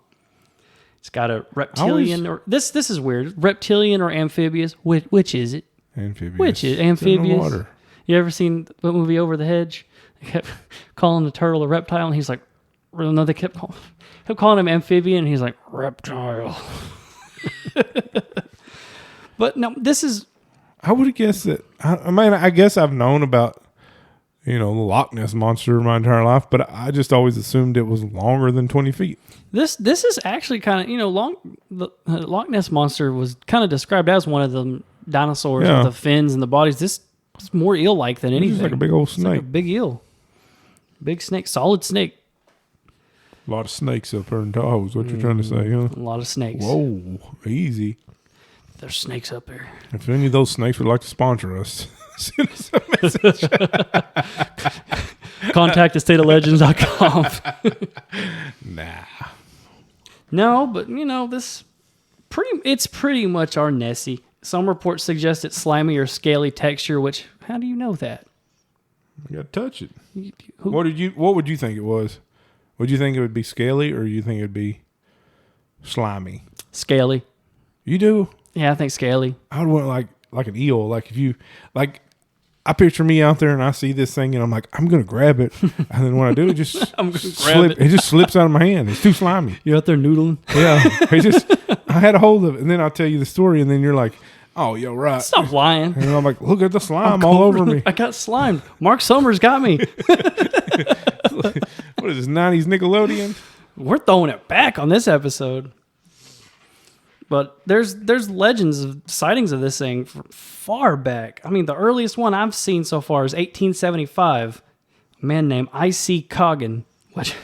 It's got a reptilian, or this is weird. Reptilian or amphibious? Which is it? Amphibious. Which is amphibious? It's in the water. You ever seen the movie Over the Hedge? They kept calling the turtle a reptile, and he's like, no, they kept calling him amphibian, and he's like, reptile. But no, this is. I would have guessed that. I mean, I guess I've known about, the Loch Ness Monster my entire life, but I just always assumed it was longer than 20 feet. This is actually kind of, long. The Loch Ness Monster was kind of described as one of the dinosaurs with the fins and the bodies. This is more eel-like than anything. It's like a big old snake. Like a big eel. Big snake, solid snake. A lot of snakes up there in Tahoe is what you're trying to say, huh? A lot of snakes. Whoa, easy. There's snakes up there. If any of those snakes would like to sponsor us, send us a message. Contact stateoflegends.com. Nah. No, but it's pretty much our Nessie. Some reports suggest it's slimy or scaly texture, which, how do you know that? I got to touch it. What would you think it was? Would you think it would be scaly, or you think it would be slimy? Scaly. You do? Yeah, I think scaly. I would want like an eel. Like if you I picture me out there and I see this thing and I'm like, I'm gonna grab it, and then when I do, it just it just slips out of my hand. It's too slimy. You're out there noodling. Yeah, I had a hold of it, and then I'll tell you the story, and then you're like, oh, yo, right. Stop lying. And I'm like, look at the slime all over me. I got slimed. Mark Summers got me. What is this, 90s Nickelodeon? We're throwing it back on this episode. But there's legends of sightings of this thing from far back. I mean, the earliest one I've seen so far is 1875. A man named I.C. Coggin. Which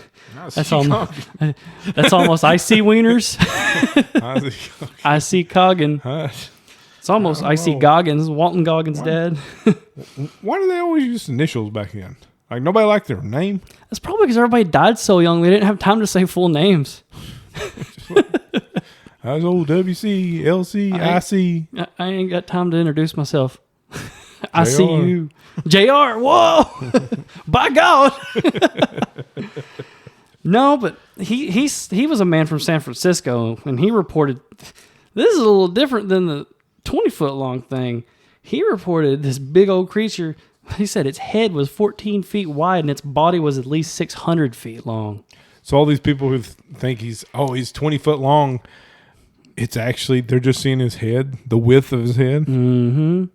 that's almost I.C. Wieners. I.C. Coggin. It's almost I.C. Goggins. Walton Goggins' dad. Why do they always use initials back then? Like, nobody liked their name. That's probably because everybody died so young. They didn't have time to say full names. How's old WC, LC, IC? I ain't got time to introduce myself. I see you. JR, whoa! By God! No, but he was a man from San Francisco, and he reported, this is a little different than the 20-foot long thing. He reported this big old creature. He said its head was 14 feet wide and its body was at least 600 feet long. So all these people who think he's 20 foot long, it's actually, they're just seeing his head, the width of his head. Mm-hmm.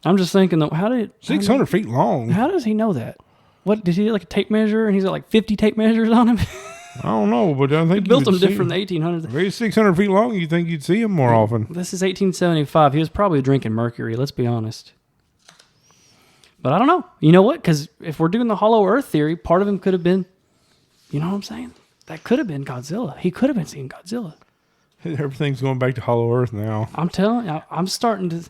I'm just thinking, though, 600 feet long. How does he know that? What, did he get like a tape measure and he's got like 50 tape measures on him? I don't know, but I think He built them different in the 1800s. If he's 600 feet long, you think you'd see him more often. This is 1875. He was probably drinking mercury, let's be honest. But I don't know. You know what? Because if we're doing the hollow earth theory, part of him could have been, you know what I'm saying? That could have been Godzilla. He could have been seeing Godzilla. Everything's going back to hollow earth now. I'm telling you, I'm starting to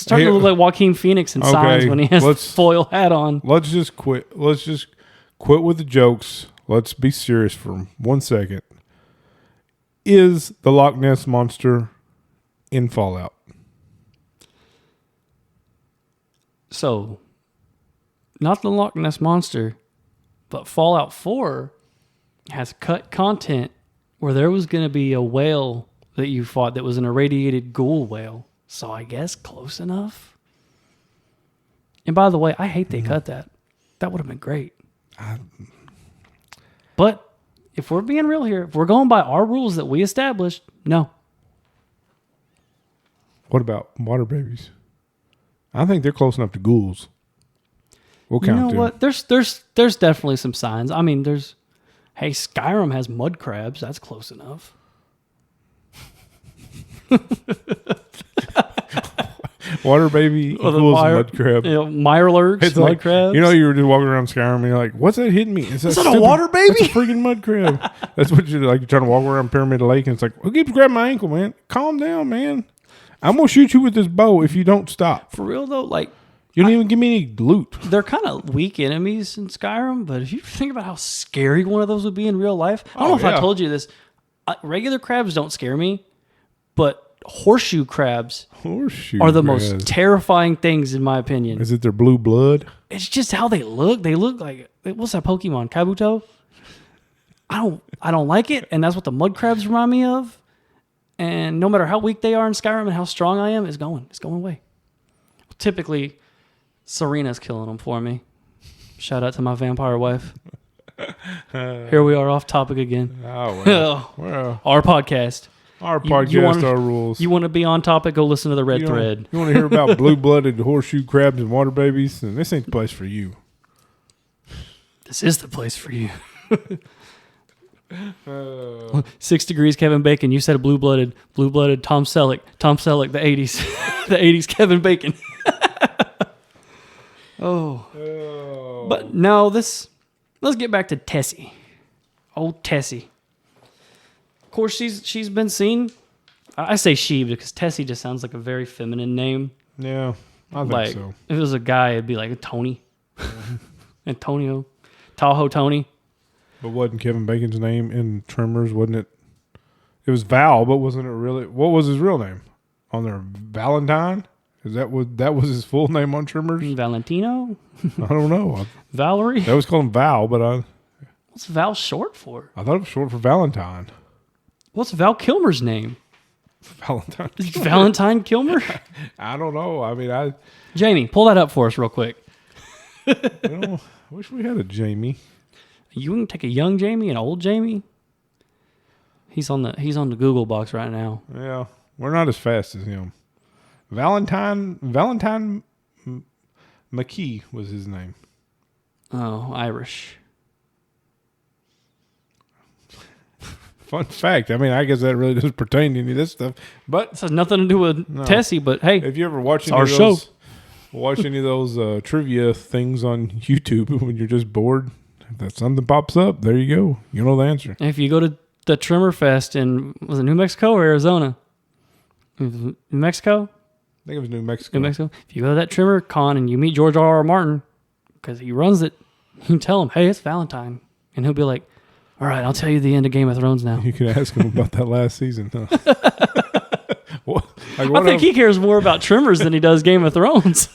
look like Joaquin Phoenix in Signs when he has the foil hat on. Let's just quit. Let's just quit with the jokes. Let's be serious for 1 second. Is the Loch Ness Monster in Fallout? So, not the Loch Ness Monster, but Fallout 4 has cut content where there was going to be a whale that you fought that was an irradiated ghoul whale. So I guess close enough. And by the way, I hate they cut that. That would have been great. But if we're being real here, if we're going by our rules that we established, no. What about water babies? I think they're close enough to ghouls. We'll count them. You know what? There's definitely some signs. I mean, hey, Skyrim has mud crabs. That's close enough. Water baby equals mud crab. You know, Mirelurks, it's mud like, crabs. You know, you were just walking around Skyrim and you're like, what's that hitting me? Is that a water baby? That's a freaking mud crab. That's what you're like. You're trying to walk around Pyramid Lake and it's like, who keeps grabbing my ankle, man? Calm down, man. I'm going to shoot you with this bow if you don't stop. For real, though, like, you didn't even give me any loot. They're kind of weak enemies in Skyrim, but if you think about how scary one of those would be in real life, I don't know if I told you this. Regular crabs don't scare me, but horseshoe crabs are the most terrifying things, in my opinion. Is it their blue blood? It's just how they look. They look like, what's that Pokemon? Kabuto? I don't like it, and that's what the mud crabs remind me of. And no matter how weak they are in Skyrim and how strong I am, it's going away. Typically, Serena's killing them for me. Shout out to my vampire wife. Here we are off topic again. Oh, well. Well, our podcast. Our podcast, our rules. You want to be on topic, go listen to the Red Thread. You want to hear about blue-blooded horseshoe crabs and water babies? Then this ain't the place for you. This is the place for you. 6 Degrees Kevin Bacon. You said blue-blooded Tom Selleck. Tom Selleck, the 80s. The 80s Kevin Bacon. Oh. But no, let's get back to Tessie. Old Tessie. Of course, she's been seen. I say she because Tessie just sounds like a very feminine name. Yeah, I think so. If it was a guy, it'd be like Tony. Antonio. Tahoe Tony. But wasn't Kevin Bacon's name in Tremors, wasn't it? It was Val, but wasn't it really? What was his real name on there? Valentine? That was his full name on Tremors? Valentino? I don't know. Valerie? They always call him Val, but what's Val short for? I thought it was short for Valentine. What's Val Kilmer's name? Valentine. Valentine Kilmer? I don't know. I mean, Jamie, pull that up for us real quick. I wish we had a Jamie. You can take a young Jamie, an old Jamie. He's on the Google box right now. Yeah, we're not as fast as him. Valentine McKee was his name. Oh, Irish. Fun fact. I mean, I guess that really doesn't pertain to any of this stuff. But this has nothing to do with Tessie, but hey. If you ever watch any of those trivia things on YouTube when you're just bored, if something pops up, there you go. You know the answer. If you go to the Tremor Fest in, was it New Mexico or Arizona? New Mexico? I think it was New Mexico. New Mexico. If you go to that Tremor Con and you meet George R.R. Martin, because he runs it, You can tell him, hey, it's Valentine. And he'll be like, all right, I'll tell you the end of Game of Thrones now. You could ask him about that last season, huh? I think he cares more about Tremors than he does Game of Thrones.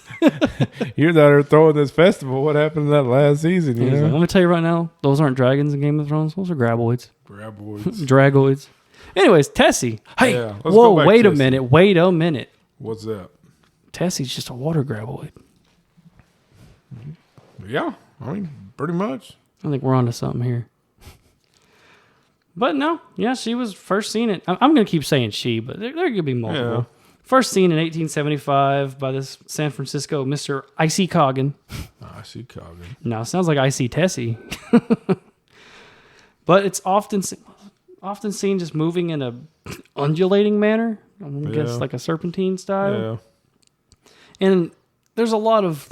You're there throwing this festival. What happened to that last season? Like, I'm going to tell you right now, those aren't dragons in Game of Thrones. Those are graboids. Dragoids. Anyways, Tessie. Hey, whoa, wait a minute. What's that? Tessie's just a water graboid. Yeah, I mean, pretty much. I think we're onto something here. But no, yeah, she was first seen it. I'm going to keep saying she, but there could be multiple. Yeah. First seen in 1875 by this San Francisco Mr. Icy Coggin. Icy Coggin. No, it sounds like Icy Tessie. But it's often seen just moving in a undulating manner. I guess like a serpentine style. Yeah. And there's a lot of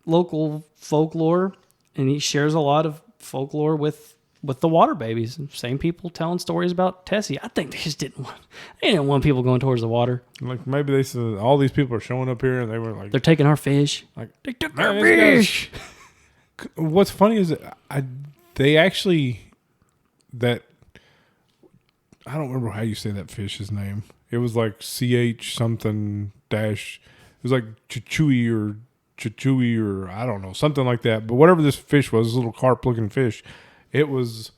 local folklore, and he shares a lot of folklore with the water babies. Same people telling stories about Tessie. I think they just didn't want people going towards the water. Like maybe they said all these people are showing up here and they were like, they're taking our fish. Like they took our fish. What's funny is they actually I don't remember how you say that fish's name. It was like CH something dash. It was like Chichui or I don't know, something like that. But whatever this fish was, this little carp looking fish. It was,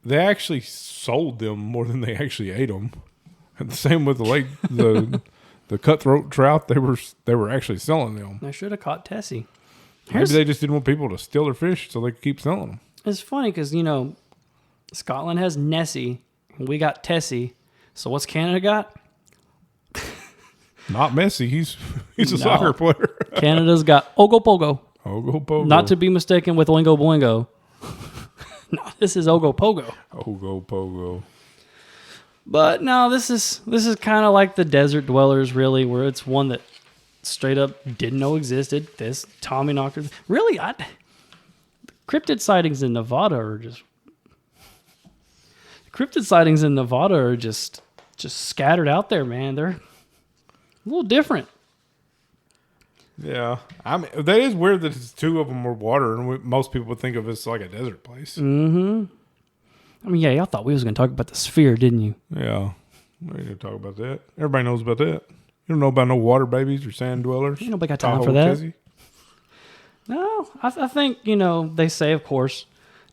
they actually sold them more than they actually ate them. And the same with the cutthroat trout. They were actually selling them. I should have caught Tessie. Maybe they just didn't want people to steal their fish so they could keep selling them. It's funny because, Scotland has Nessie and we got Tessie. So what's Canada got? Not Messi. He's a soccer player. Canada's got Ogopogo. Ogopogo. Not to be mistaken with Oingo Boingo. No, this is Ogopogo. Ogopogo. But no, this is kind of like the Desert Dwellers, really, where it's one that straight up didn't know existed. This Tommyknocker. Really, cryptid sightings in Nevada are just scattered out there, man. They're a little different. Yeah, I mean that is weird that it's two of them were water, and most people would think of it as like a desert place. Mm-hmm. I mean, yeah, y'all thought we was going to talk about the sphere, didn't you? Yeah, we need to talk about that. Everybody knows about that. You don't know about no water babies or sand dwellers. Nobody got time for that. Tessie? No, I think they say, of course,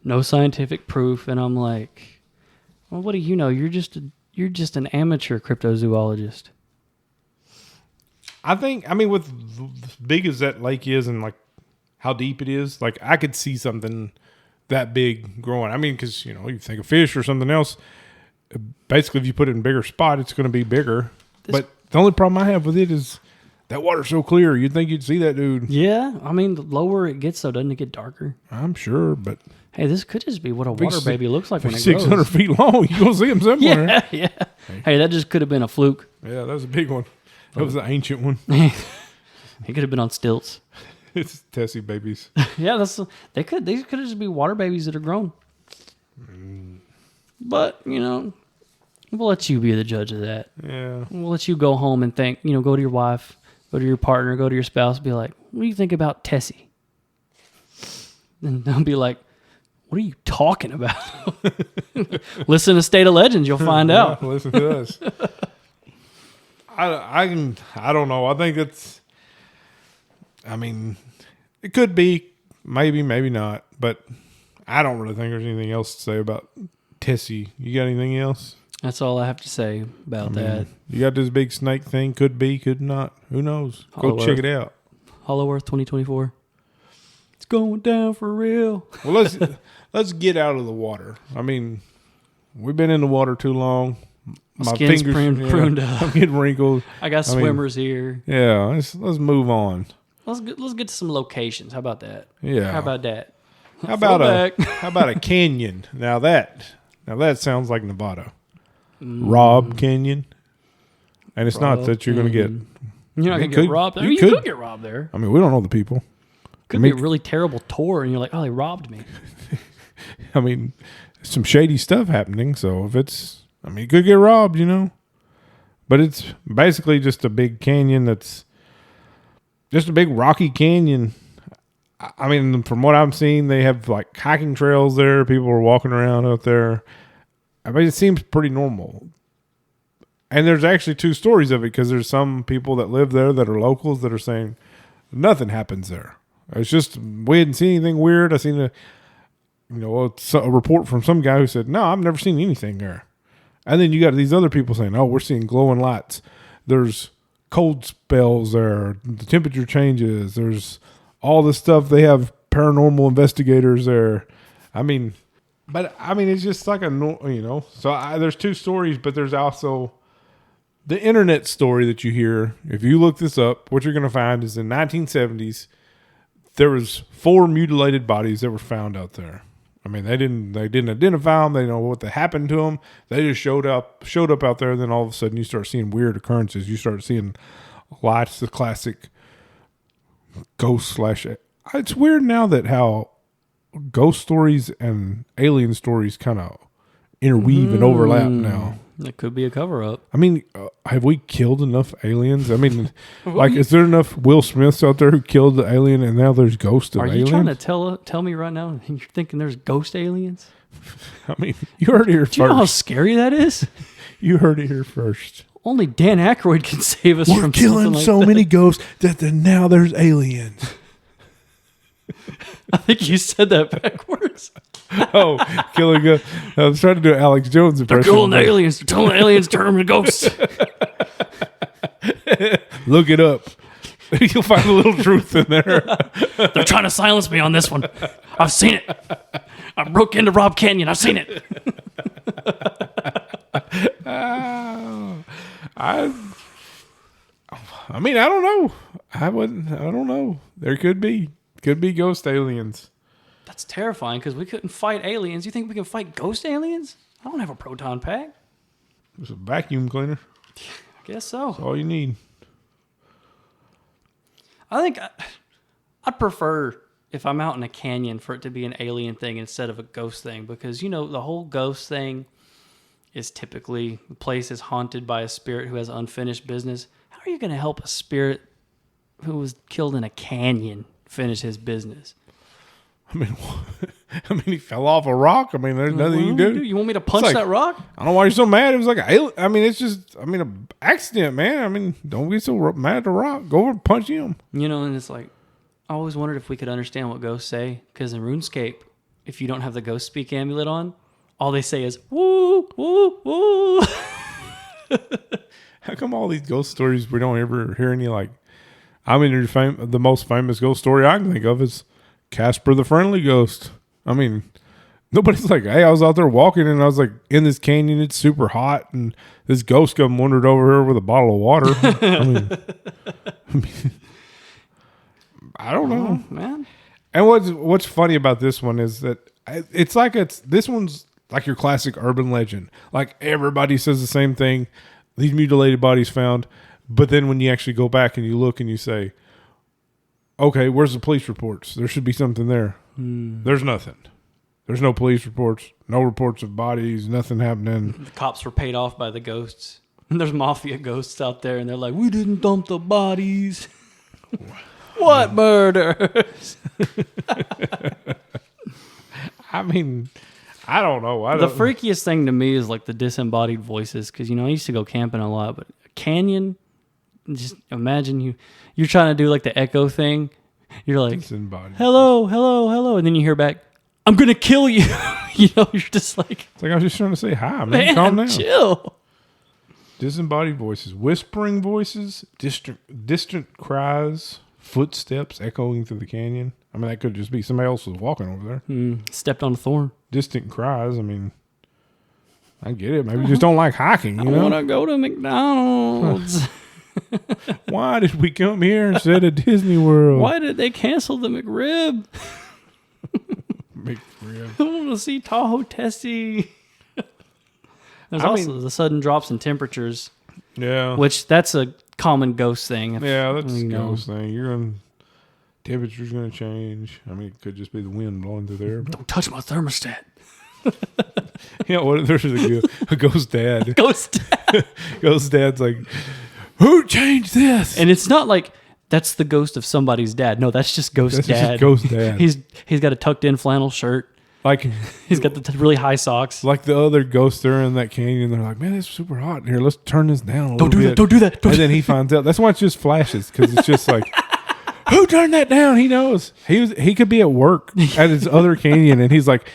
no scientific proof, and I'm like, well, what do you know? You're just an amateur cryptozoologist. I mean, with as big as that lake is and like how deep it is, like I could see something that big growing. I mean, because, you think of fish or something else, basically if you put it in a bigger spot, it's going to be bigger. But the only problem I have with it is that water's so clear. You'd think you'd see that dude. Yeah. I mean, the lower it gets, though, doesn't it get darker? I'm sure, but... Hey, this could just be what a water baby looks like when it 600 grows. 600 feet long. You're going to see him somewhere. Yeah. Hey, that just could have been a fluke. Yeah, that was a big one. That was the ancient one. He could have been on stilts. It's Tessie babies. Yeah, these could just be water babies that are grown. But, we'll let you be the judge of that. Yeah. We'll let you go home and think, go to your wife, go to your partner, go to your spouse, be like, what do you think about Tessie? And they'll be like, what are you talking about? Listen to State of Legends, you'll find out. Listen to us. I don't know. I think it could be, maybe not, but I don't really think there's anything else to say about Tessie. You got anything else? That's all I have to say about that. You got this big snake thing. Could be, could not. Who knows? Go check it out. Hollow Earth 2024. It's going down for real. Well, let's get out of the water. I mean, we've been in the water too long. My skin's pruned up. I'm getting wrinkled. I got swimmers here. Yeah, let's move on. Let's get to some locations. How about that? Yeah. How about that? How about a canyon? Now that sounds like Nevada. Robb Canyon. And it's not that you're going to get... You're not going to get robbed there. You could get robbed there. I mean, we don't know the people. Could be a really terrible tour, and you're like, oh, they robbed me. I mean, some shady stuff happening, so if it's... I mean, you could get robbed, But it's basically just a big canyon that's... Just a big rocky canyon. I mean, from what I'm seeing, they have like hiking trails there. People are walking around out there. I mean, it seems pretty normal. And there's actually two stories of it because there's some people that live there that are locals that are saying nothing happens there. It's just we didn't see anything weird. I seen a report from some guy who said, no, I've never seen anything there. And then you got these other people saying, oh, we're seeing glowing lights. There's cold spells there. The temperature changes. There's all this stuff. They have paranormal investigators there. It's just like So there's two stories, but there's also the internet story that you hear. If you look this up, what you're going to find is in 1970s, there was 4 mutilated bodies that were found out there. I mean, they didn't identify them. They didn't know what happened to them. They just showed up out there. And then all of a sudden you start seeing weird occurrences. You start seeing lights, the classic ghost / it's weird now that how ghost stories and alien stories kind of interweave and overlap now. That could be a cover-up. I mean, have we killed enough aliens? I mean, is there enough Will Smiths out there who killed the alien and now there's ghosts of aliens? Are you trying to tell me right now you're thinking there's ghost aliens? I mean, you heard it here first. Do you know how scary that is? You heard it here first. Only Dan Aykroyd can save us from killing like so many ghosts that now there's aliens. I think you said that backwards. Oh, killing a... I was trying to do an Alex Jones impression. They're killing the aliens. They're telling aliens to turn into ghosts. Look it up. You'll find a little truth in there. They're trying to silence me on this one. I've seen it. I broke into Robb Canyon. I've seen it. I mean, I don't know. I don't know. There could be ghost aliens. That's terrifying because we couldn't fight aliens. You think we can fight ghost aliens? I don't have a proton pack. It's a vacuum cleaner. I guess so. That's all you need. I think I'd prefer if I'm out in a canyon for it to be an alien thing instead of a ghost thing because, the whole ghost thing is typically the place is haunted by a spirit who has unfinished business. How are you going to help a spirit who was killed in a canyon finish his business? I mean, he fell off a rock. I mean, there's nothing you can do. You want me to punch that rock? I don't know why you're so mad. It was like it's just, an accident, man. I mean, don't be so mad at the rock. Go over and punch him. And it's like, I always wondered if we could understand what ghosts say. Because in RuneScape, if you don't have the ghost speak amulet on, all they say is, woo, woo, woo. How come all these ghost stories, we don't ever hear any, the most famous ghost story I can think of is Casper the Friendly Ghost. I mean, nobody's like, hey, I was out there walking and I was like in this canyon, it's super hot, and this ghost come wandered over here with a bottle of water. I don't know, man. And what's funny about this one is that this one's like your classic urban legend. Like everybody says the same thing. These mutilated bodies found, but then when you actually go back and you look and you say, okay, where's the police reports? There should be something there. There's nothing. There's no police reports, no reports of bodies, nothing happening. The cops were paid off by the ghosts. And there's mafia ghosts out there, and they're like, we didn't dump the bodies. What murders? I mean, I don't know. The freakiest thing to me is like the disembodied voices, because, I used to go camping a lot, but a canyon, just imagine you're trying to do like the echo thing. You're like, hello, hello, hello. And then you hear back, I'm going to kill you. You're just like. It's like I was just trying to say hi, man. Calm down. Chill. Disembodied voices, whispering voices, distant cries, footsteps echoing through the canyon. I mean, that could just be somebody else was walking over there. Stepped on a thorn. Distant cries. I mean, I get it. Maybe you just don't like hiking. I want to go to McDonald's. Why did we come here instead of Disney World? Why did they cancel the McRib? McRib. I want to see Tahoe Tessie. There's also the sudden drops in temperatures. Yeah. Which that's a common ghost thing. That's a ghost thing. Temperature's going to change. I mean, it could just be the wind blowing through there. Don't touch my thermostat. What if there's a ghost dad? Ghost dad. Ghost dad's like, who changed this? And it's not like That's the ghost of somebody's dad. No, that's just Ghost Dad. Just Ghost Dad. He's got a tucked in flannel shirt. Like He's got the really high socks. Like the other ghosts there in that canyon, they're like, man, it's super hot in here. Let's turn this down a Don't little do bit. that. Don't do that. And then he finds out. That's why it's just flashes, because it's just like, who turned that down? He knows. He could be at work at his other canyon, and he's like,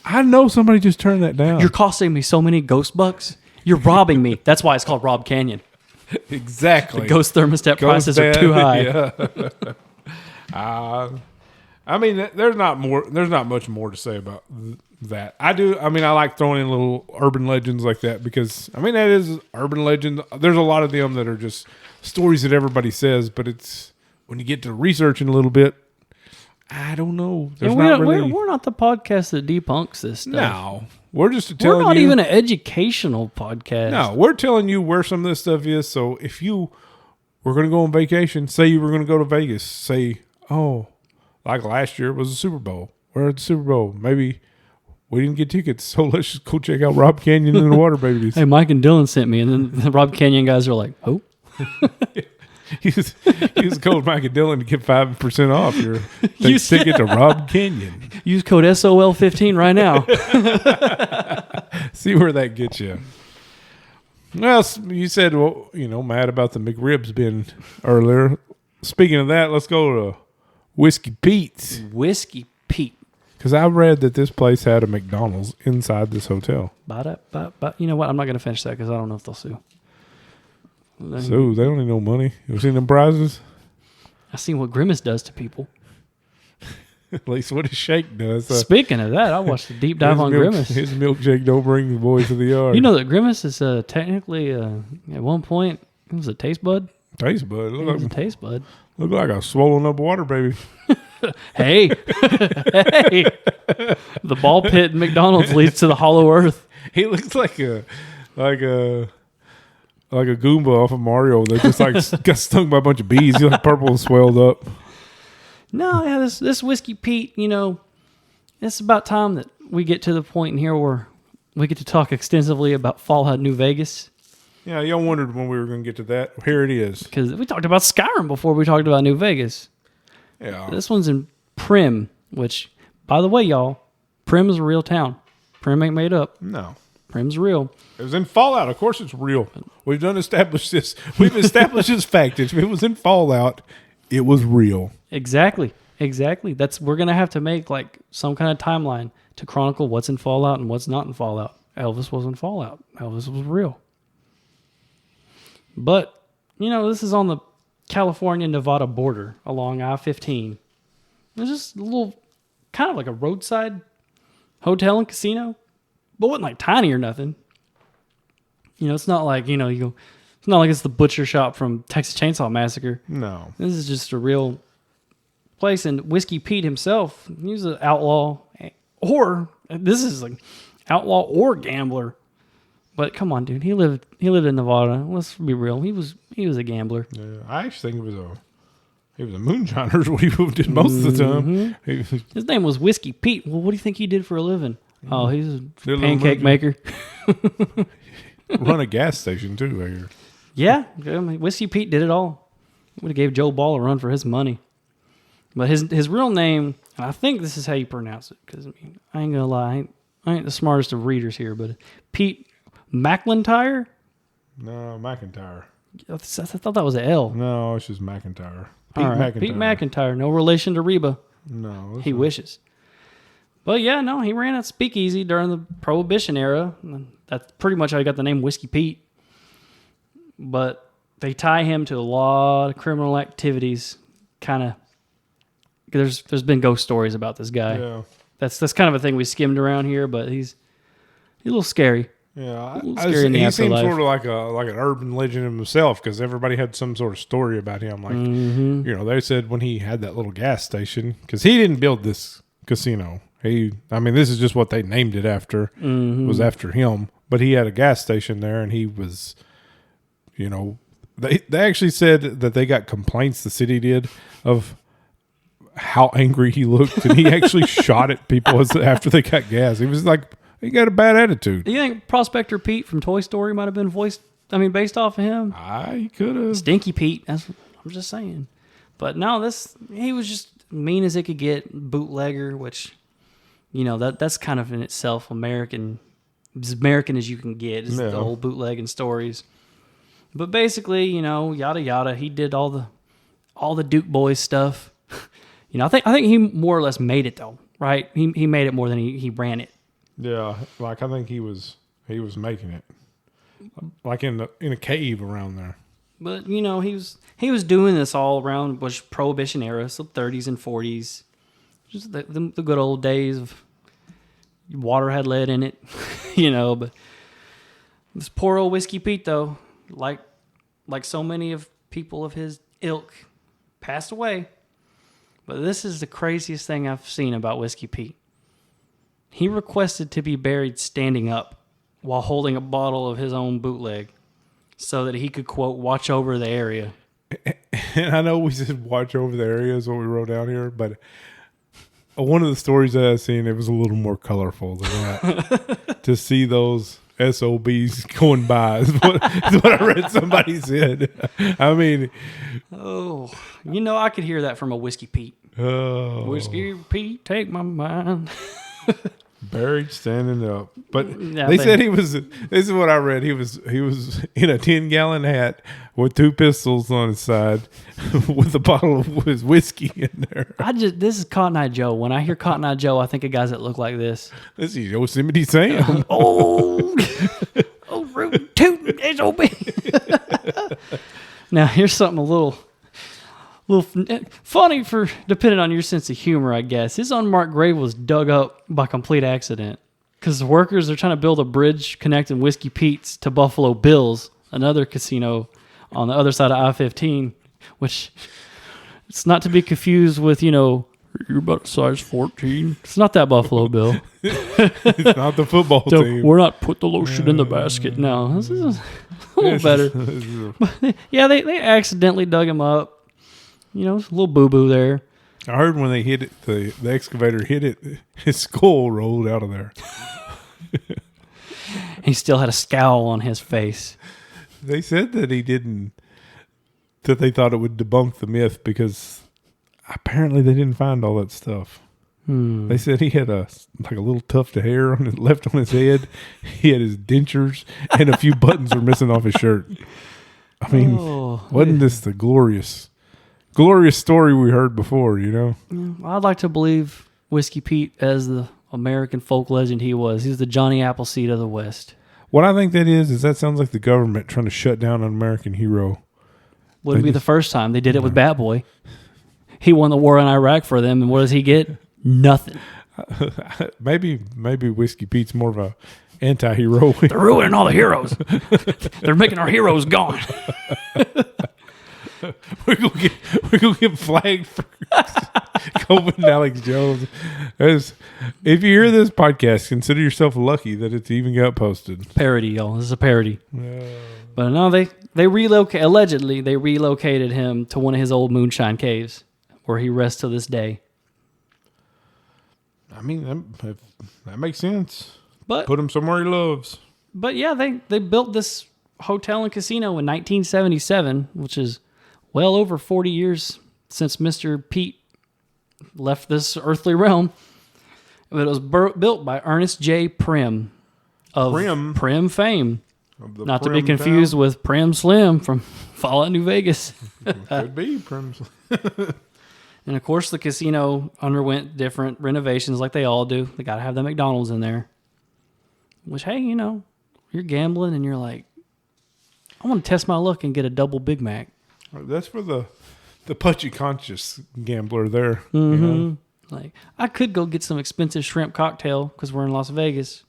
I know somebody just turned that down. You're costing me so many ghost bucks. You're robbing me. That's why it's called Robb Canyon. Exactly. The ghost thermostat prices are too high. Yeah. I mean, there's not much more to say about that. I like throwing in little urban legends like that because, I mean, that is urban legend. There's a lot of them that are just stories that everybody says, but it's when you get to researching a little bit, I don't know. We're not the podcast that debunks this stuff. No. We're just telling you. We're not even an educational podcast. No, we're telling you where some of this stuff is. So if you were going to go on vacation, say you were going to go to Vegas, say, like last year it was the Super Bowl. We're at the Super Bowl. Maybe we didn't get tickets, so let's just go check out Robb Canyon and the Water Babies. Hey, Mike and Dylan sent me, and then the Robb Canyon guys are like, "Oh." Use code Mike and Dylan to get 5% off your ticket to Robb Canyon. Use code SOL15 right now. See where that gets you. Well, you said, mad about the McRibs being earlier. Speaking of that, let's go to Whiskey Pete's. Whiskey Pete. Because I read that this place had a McDonald's inside this hotel. You know what? I'm not going to finish that because I don't know if they'll sue. So they don't need no money. You seen them prizes? I've seen what Grimace does to people. At least what his shake does. Speaking of that, I watched a deep dive on Grimace. His milkshake don't bring the boys to the yard. You know that Grimace is technically, at one point, it was a taste bud. Taste bud. Look like a swollen up water baby. Hey. Hey. The ball pit in McDonald's leads to the hollow earth. He looks like a Goomba off of Mario that just like got stung by a bunch of bees. He's like purple and swelled up. No, yeah, this Whiskey Pete, it's about time that we get to the point in here where we get to talk extensively about Fallout New Vegas. Yeah, y'all wondered when we were going to get to that. Here it is. Because we talked about Skyrim before we talked about New Vegas. Yeah. This one's in Prim, which, by the way, y'all, Prim is a real town. Prim ain't made up. No. Prim's real. It was in Fallout. Of course it's real. We've established this. We've established this fact. If it was in Fallout, it was real. Exactly. We're going to have to make like some kind of timeline to chronicle what's in Fallout and what's not in Fallout. Elvis was in Fallout. Elvis was real. But, this is on the California-Nevada border along I-15. There's just a little, kind of like a roadside hotel and casino, but wasn't like tiny or nothing. It's not like, it's not like it's the butcher shop from Texas Chainsaw Massacre. No. This is just a real place. And Whiskey Pete himself, he was an outlaw, or this is like outlaw or gambler. But come on, dude, he lived in Nevada. Let's be real. He was a gambler. Yeah, I actually think he was a moonshiner is what he did most of the time. His name was Whiskey Pete. Well, what do you think he did for a living? Oh, he's a pancake maker. Run a gas station too, I hear. Yeah, Whiskey Pete did it all. Would have gave Joe Ball a run for his money. But his real name, and I think this is how you pronounce it, because I ain't gonna lie, I ain't the smartest of readers here, but Pete McIntyre? No, McIntyre. I thought that was an L. No, it's just McIntyre. Pete McIntyre. No relation to Reba. No. He wishes. But yeah, no, he ran a speakeasy during the Prohibition era. That's pretty much how he got the name Whiskey Pete. But they tie him to a lot of criminal activities. Kind of. There's been ghost stories about this guy. Yeah. That's kind of a thing we skimmed around here, but he's a little scary. Yeah, he seems sort of like an urban legend himself because everybody had some sort of story about him. Like, they said when he had that little gas station, because he didn't build this casino. This is just what they named it after. Was after him, but he had a gas station there, and he was, they actually said that they got complaints. The city did of how angry he looked, and he actually shot at people after they got gas. He was like. He got a bad attitude. Do you think Prospector Pete from Toy Story might have been based off of him? He could have. Stinky Pete. I'm just saying. But no, he was just mean as it could get, bootlegger, which, that's kind of in itself as American as you can get, is the whole bootlegging stories. But basically, yada yada, he did all the Duke Boys stuff. I think he more or less made it though, right? He made it more than he ran it. Yeah, like I think he was making it, like in a cave around there. But he was doing this all around was Prohibition era, so 30s and 40s, just the good old days of water had lead in it, But this poor old Whiskey Pete though, like so many of people of his ilk, passed away. But this is the craziest thing I've seen about Whiskey Pete. He requested to be buried standing up while holding a bottle of his own bootleg so that he could, quote, watch over the area. And I know we said watch over the area is what we wrote down here, but one of the stories that I've seen, it was a little more colorful than that. To see those SOBs going by is what I read somebody said. I mean... Oh, I could hear that from a Whiskey Pete. Oh. Whiskey Pete, take my mind. Buried standing up. But they said this is what I read. He was in a 10-gallon hat with 2 pistols on his side with a bottle of his whiskey in there. This is Cotton Eye Joe. When I hear Cotton Eye Joe, I think of guys that look like this. This is Yosemite Sam. Root tootin' SOB. Now, here's something a little funny for depending on your sense of humor, I guess. His unmarked grave was dug up by complete accident because the workers are trying to build a bridge connecting Whiskey Pete's to Buffalo Bill's, another casino on the other side of I-15, which it's not to be confused with, you're about size 14. It's not that Buffalo Bill. It's not the football team. We're not put the lotion in the basket. No, this is a little better. But, yeah, they accidentally dug him up. It's a little boo-boo there. I heard when they hit it, the excavator hit it, his skull rolled out of there. He still had a scowl on his face. They said that that they thought it would debunk the myth because apparently they didn't find all that stuff. They said he had a little tuft of hair left on his head. He had his dentures and a few buttons were missing off his shirt. I mean, wasn't this the glorious story we heard before, I'd like to believe Whiskey Pete as the American folk legend he was. He's the Johnny Appleseed of the West. What I think that is that sounds like the government trying to shut down an American hero. Wouldn't be the first time. They did it with Bat Boy. He won the war in Iraq for them, and what does he get? Nothing. Maybe Whiskey Pete's more of a anti-hero. They're ruining all the heroes. They're making our heroes gone. We're gonna get flagged for Coleman Alex Jones. If you hear this podcast, consider yourself lucky that it's even got posted. Parody, y'all. This is a parody. But no, they allegedly relocated him to one of his old moonshine caves, where he rests to this day. I mean, that makes sense. But put him somewhere he loves. But yeah, they built this hotel and casino in 1977, which is well over 40 years since Mr. Pete left this earthly realm. But it was built by Ernest J. Prim of Prim fame. Not to be confused with Prim Slim from Fallout New Vegas. Could be Prim Slim. And of course, the casino underwent different renovations like they all do. They got to have the McDonald's in there. Which, hey, you're gambling and you're like, I want to test my luck and get a double Big Mac. That's for the pudgy conscious gambler there. Mm-hmm. Like, I could go get some expensive shrimp cocktail because we're in Las Vegas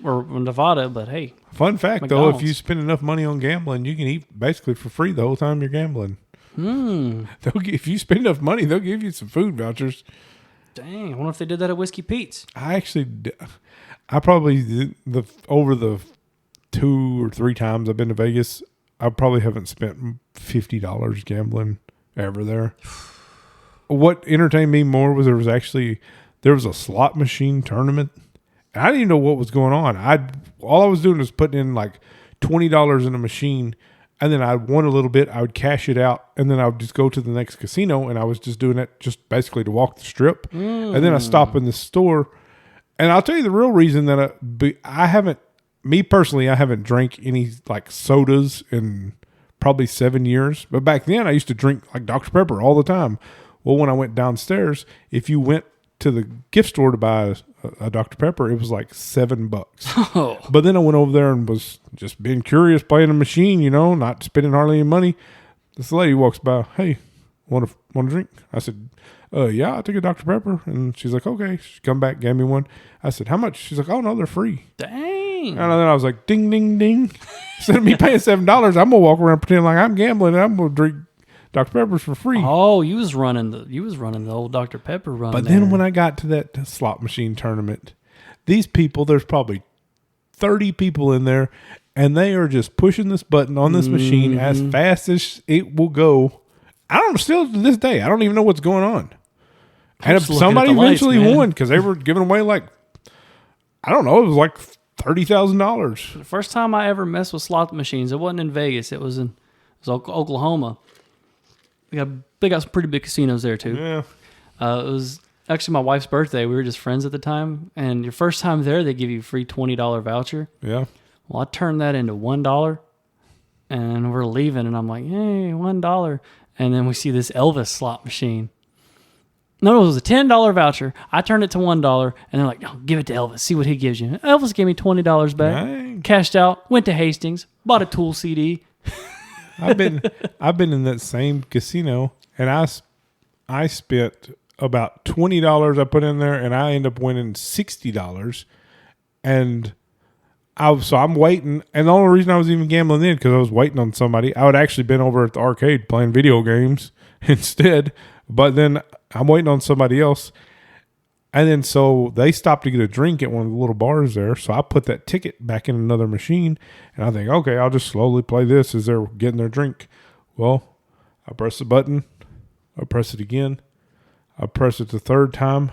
or Nevada, but hey. Fun fact, McDonald's. Though, if you spend enough money on gambling, you can eat basically for free the whole time you're gambling. If you spend enough money, they'll give you some food vouchers. Dang, I wonder if they did that at Whiskey Pete's. I probably did over the 2 or 3 times I've been to Vegas, I probably haven't spent $50 gambling ever there. What entertained me more was there was a slot machine tournament. I didn't even know what was going on. All I was doing was putting in like $20 in a machine. And then I'd won a little bit. I would cash it out, and then I would just go to the next casino, and I was just doing it just basically to walk the strip. And then I stop in the store, and I'll tell you the real reason that I haven't, me personally, I haven't drank any like sodas in probably 7 years. But back then, I used to drink like Dr. Pepper all the time. Well, when I went downstairs, if you went to the gift store to buy a Dr. Pepper, it was like $7. Oh. But then I went over there and was just being curious, playing a machine, not spending hardly any money. This lady walks by, hey, want a drink? I said, yeah, I'll take a Dr. Pepper. And she's like, okay. She come back, gave me one. I said, how much? She's like, oh, no, they're free. Dang. And then I was like, ding, ding, ding. Instead of me paying $7, I'm going to walk around pretending like I'm gambling and I'm going to drink Dr. Peppers for free. Oh, you was running the old Dr. Pepper run. But then when I got to that slot machine tournament, these people, there's probably 30 people in there, and they are just pushing this button on this machine as fast as it will go. I don't still to this day, I don't even know what's going on. And if somebody eventually won because they were giving away like, I don't know, it was like $30,000. The first time I ever messed with slot machines, it wasn't in Vegas. It was Oklahoma. They got some pretty big casinos there too. Yeah. It was actually my wife's birthday. We were just friends at the time, and your first time there, they give you a free $20 voucher. Yeah. Well, I turned that into $1, and we're leaving, and I'm like, hey, $1, and then we see this Elvis slot machine. No, it was a $10 voucher. I turned it to $1, and they're like, no, give it to Elvis. See what he gives you. Elvis gave me $20 back. Dang. Cashed out. Went to Hastings. Bought a Tool CD. I've been in that same casino, and I spent about $20 I put in there, and I end up winning $60. And I'm waiting, and the only reason I was even gambling then because I was waiting on somebody. I would actually been over at the arcade playing video games instead, but then I'm waiting on somebody else. And then so they stopped to get a drink at one of the little bars there. So I put that ticket back in another machine. And I think, okay, I'll just slowly play this as they're getting their drink. Well, I press the button. I press it again. I press it the third time.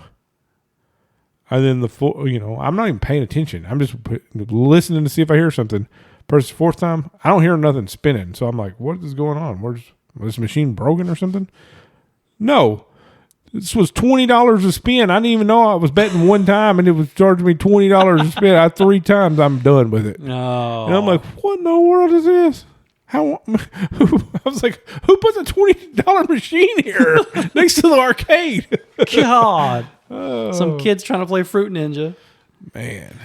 And then I'm not even paying attention. I'm just listening to see if I hear something. Press the fourth time. I don't hear nothing spinning. So I'm like, what is going on? Was this machine broken or something? No. This was $20 a spin. I didn't even know I was betting one time, and it was charging me $20 a spin. 3 times, I'm done with it. No. And I'm like, what in the world is this? I was like, who puts a $20 machine here next to the arcade? God. Some kids trying to play Fruit Ninja. Man.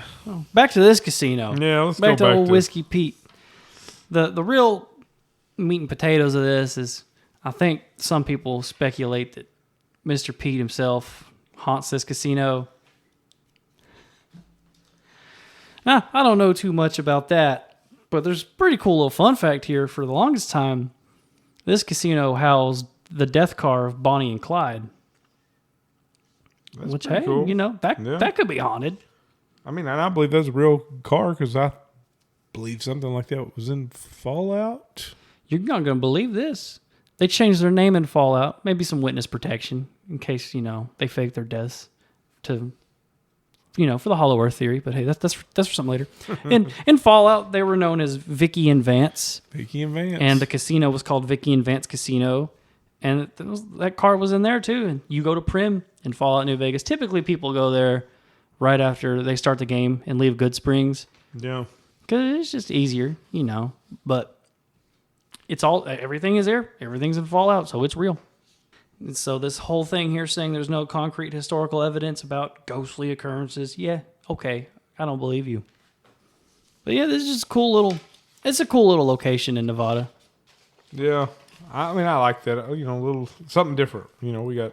Back to this casino. Yeah, let's back go to old Whiskey Pete. The real meat and potatoes of this is, I think some people speculate that Mr. Pete himself haunts this casino. Now, I don't know too much about that, but there's a pretty cool little fun fact here. For the longest time, this casino housed the death car of Bonnie and Clyde. That's which, hey, cool. That could be haunted. I mean, and I believe that's a real car because I believe something like that was in Fallout. You're not going to believe this. They changed their name in Fallout. Maybe some witness protection in case, they fake their deaths to, for the Hollow Earth theory. But hey, that's for something later. In Fallout, they were known as Vicky and Vance. Vicky and Vance. And the casino was called Vicky and Vance Casino. And that car was in there too. And you go to Prim in Fallout New Vegas. Typically, people go there right after they start the game and leave Goodsprings. Yeah. Because it's just easier, But everything is there. Everything's in Fallout, so it's real. And so this whole thing here saying there's no concrete historical evidence about ghostly occurrences, yeah, okay, I don't believe you. But yeah, this is just it's a cool little location in Nevada. Yeah. I mean, I like that, a little something different. We got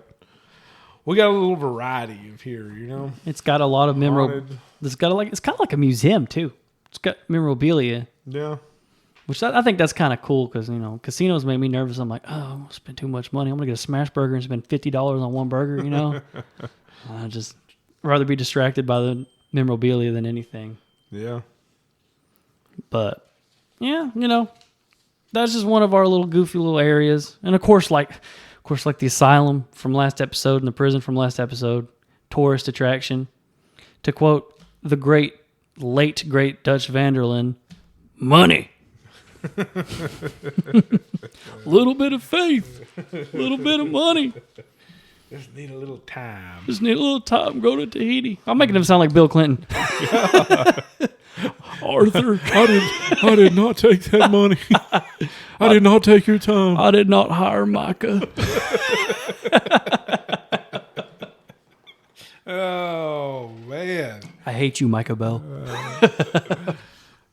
a little variety of here, It's got a lot of memorabilia. It's kind of like a museum too. It's got memorabilia. Yeah. Which I think that's kind of cool because, casinos make me nervous. I'm like, I'm going to spend too much money. I'm going to get a smash burger and spend $50 on one burger, I just rather be distracted by the memorabilia than anything. Yeah. But, yeah, that's just one of our little goofy little areas. And, of course, like the asylum from last episode and the prison from last episode, tourist attraction. To quote the late, great Dutch Vanderlyn, money. Little bit of faith, little bit of money. Just need a little time. Just need a little time. Go to Tahiti. I'm making him sound like Bill Clinton. Arthur, I did not take that money. I did not take your time. I did not hire Micah. Oh, man. I hate you, Micah Bell.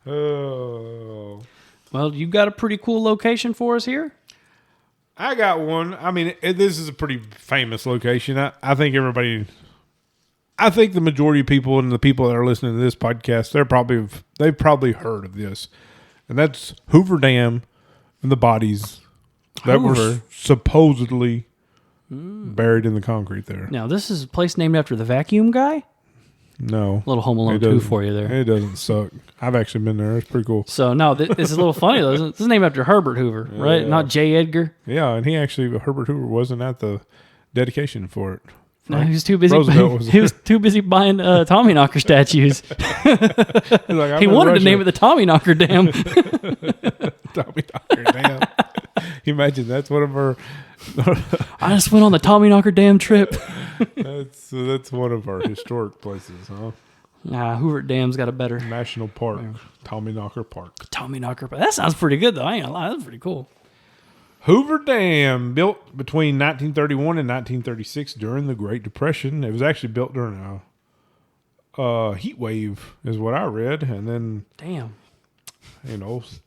Oh. Well, you got a pretty cool location for us here? I got one. I mean, this is a pretty famous location. I think everybody... I think the majority of people and the people that are listening to this podcast, they've probably heard of this. And that's Hoover Dam and the bodies that were supposedly buried in the concrete there. Now, this is a place named after the vacuum guy? No. A little Home Alone 2 for you there. It doesn't suck. I've actually been there. It's pretty cool. So, no, this is a little funny, though. This is named after Herbert Hoover, right? Not J. Edgar. Yeah, and Herbert Hoover wasn't at the dedication for it. No, he was too busy. Was he was too busy buying Tommyknocker statues. He wanted to name it the Tommyknocker Dam. Tommyknocker Dam. You imagine that's one of our. I just went on the Tommyknocker Dam trip. That's one of our historic places, huh? Nah, Hoover Dam's got a better National Park, Tommyknocker Park. Tommyknocker. That sounds pretty good, though. I ain't gonna lie, that's pretty cool. Hoover Dam, built between 1931 and 1936 during the Great Depression. It was actually built during a heat wave, is what I read. And then, damn,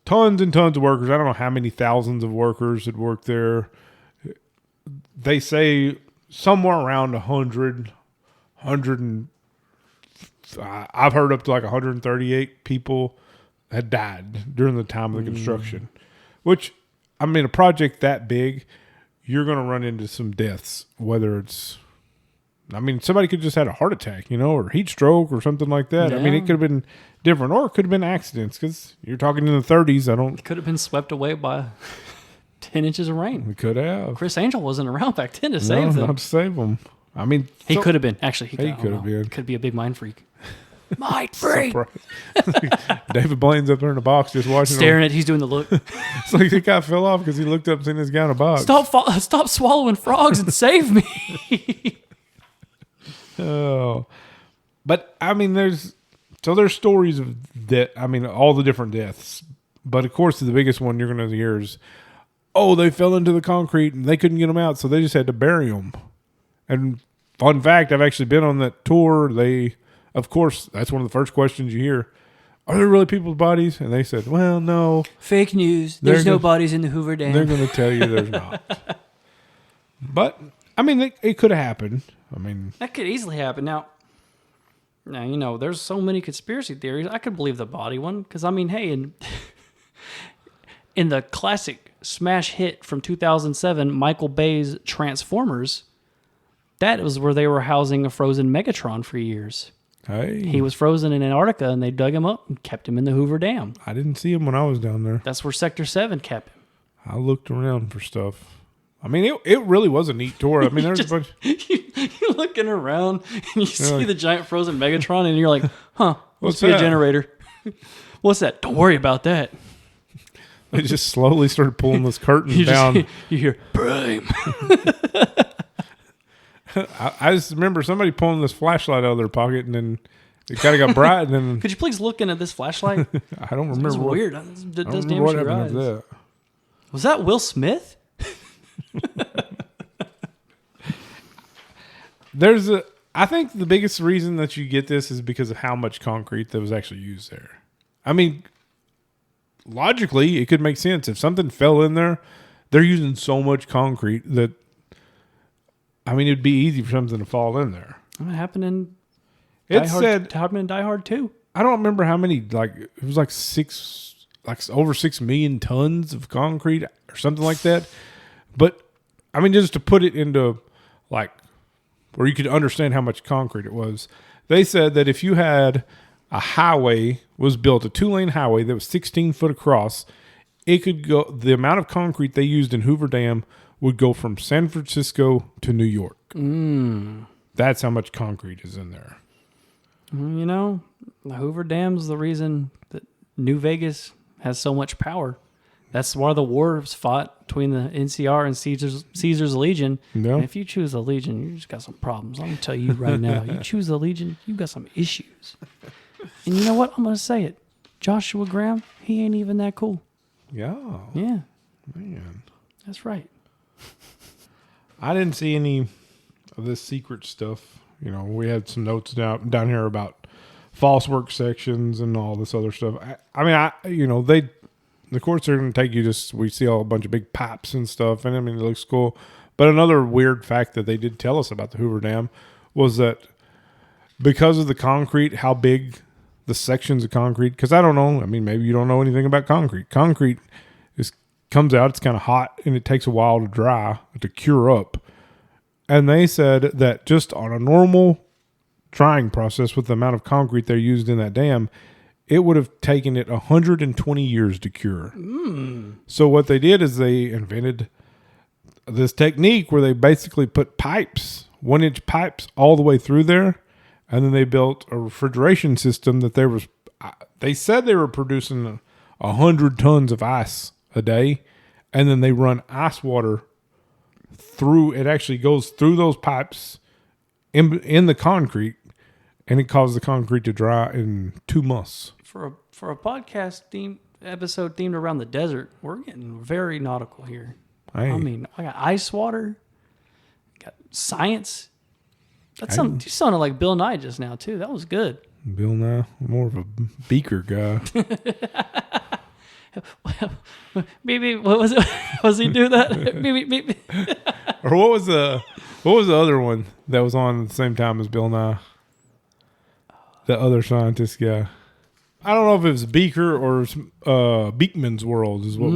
tons and tons of workers. I don't know how many thousands of workers had worked there. They say somewhere around 100, I've heard up to like 138 people had died during the time of the construction, which... I mean, a project that big, you're going to run into some deaths, whether it's, somebody could just had a heart attack, or heat stroke or something like that. Yeah. I mean, it could have been different, or it could have been accidents, because you're talking in the 30s. It could have been swept away by 10 inches of rain. We could have. Chris Angel wasn't around back then to save them. Not to save them. He could have been. Actually, he could have been. Could be a big mind freak. Mind freak. David Blaine's up there in a box just watching. Staring at. He's doing the look. It's like the guy fell off because he looked up and seen this guy in a box. Stop swallowing frogs and save me. Oh, but there's stories of that. All the different deaths. But of course, the biggest one you're going to hear is, they fell into the concrete and they couldn't get them out, so they just had to bury them. And fun fact, I've actually been on that tour. Of course, that's one of the first questions you hear. Are there really people's bodies? And they said, well, no. Fake news. There's no bodies in the Hoover Dam. They're going to tell you there's not. But, it could have happened. That could easily happen. Now, there's so many conspiracy theories. I could believe the body one. Because, hey, in the classic smash hit from 2007, Michael Bay's Transformers, that was where they were housing a frozen Megatron for years. Hey. He was frozen in Antarctica, and they dug him up and kept him in the Hoover Dam. I didn't see him when I was down there. That's where Sector 7 kept him. I looked around for stuff. It really was a neat tour. There's a bunch. You're looking around, and you see the giant frozen Megatron, and you're like, huh, What's must be that? A generator. What's that? Don't worry about that. They just slowly started pulling this curtain down. You hear, Prime. I just remember somebody pulling this flashlight out of their pocket, and then it kind of got bright. And then could you please look into this flashlight? I don't remember. It's weird. It does damage your eyes. That. Was that Will Smith? I think the biggest reason that you get this is because of how much concrete that was actually used there. Logically, it could make sense. If something fell in there, they're using so much concrete that, it'd be easy for something to fall in there. It happened in Die Hard 2. I don't remember how many, it was over 6 million tons of concrete or something like that. But, just to put it into, where you could understand how much concrete it was, they said that if you had a highway was built, a 2-lane highway that was 16 foot across, it could go, the amount of concrete they used in Hoover Dam would go from San Francisco to New York. That's how much concrete is in there. The Hoover Dam's the reason that New Vegas has so much power. That's why the war was fought between the NCR and Caesar's Legion. Yeah. And if you choose the Legion, you just got some problems. I'm going to tell you right now. You choose the Legion, you got some issues. And you know what? I'm going to say it. Joshua Graham, he ain't even that cool. Yeah. Yeah. Man. That's right. I didn't see any of this secret stuff. You know, we had some notes down here about false work sections and all this other stuff. The courts are going to take you we see a bunch of big pipes and stuff, and I mean, it looks cool. But another weird fact that they did tell us about the Hoover Dam was that because of the concrete, how big the sections of concrete, because I don't know, I mean, maybe you don't know anything about concrete. Concrete comes out, it's kind of hot, and it takes a while to dry, to cure up. And they said that just on a normal drying process with the amount of concrete they used in that dam, it would have taken it 120 years to cure. So what they did is they invented this technique where they basically put pipes, 1-inch pipes all the way through there. And then they built a refrigeration system that they said they were producing 100 tons of ice a day. And then they run ice water through, it actually goes through those pipes in the concrete, and it causes the concrete to dry in 2 months. For a podcast episode themed around the desert, we're getting very nautical here. Hey. I mean, I got ice water, got science. That's something. You sounded like Bill Nye just now too. That was good. Bill Nye, more of a beaker guy. Maybe what was it? Was he do that? Maybe. Or what was the other one that was on at the same time as Bill Nye? The other scientist guy. I don't know if it was Beaker or Beekman's World is what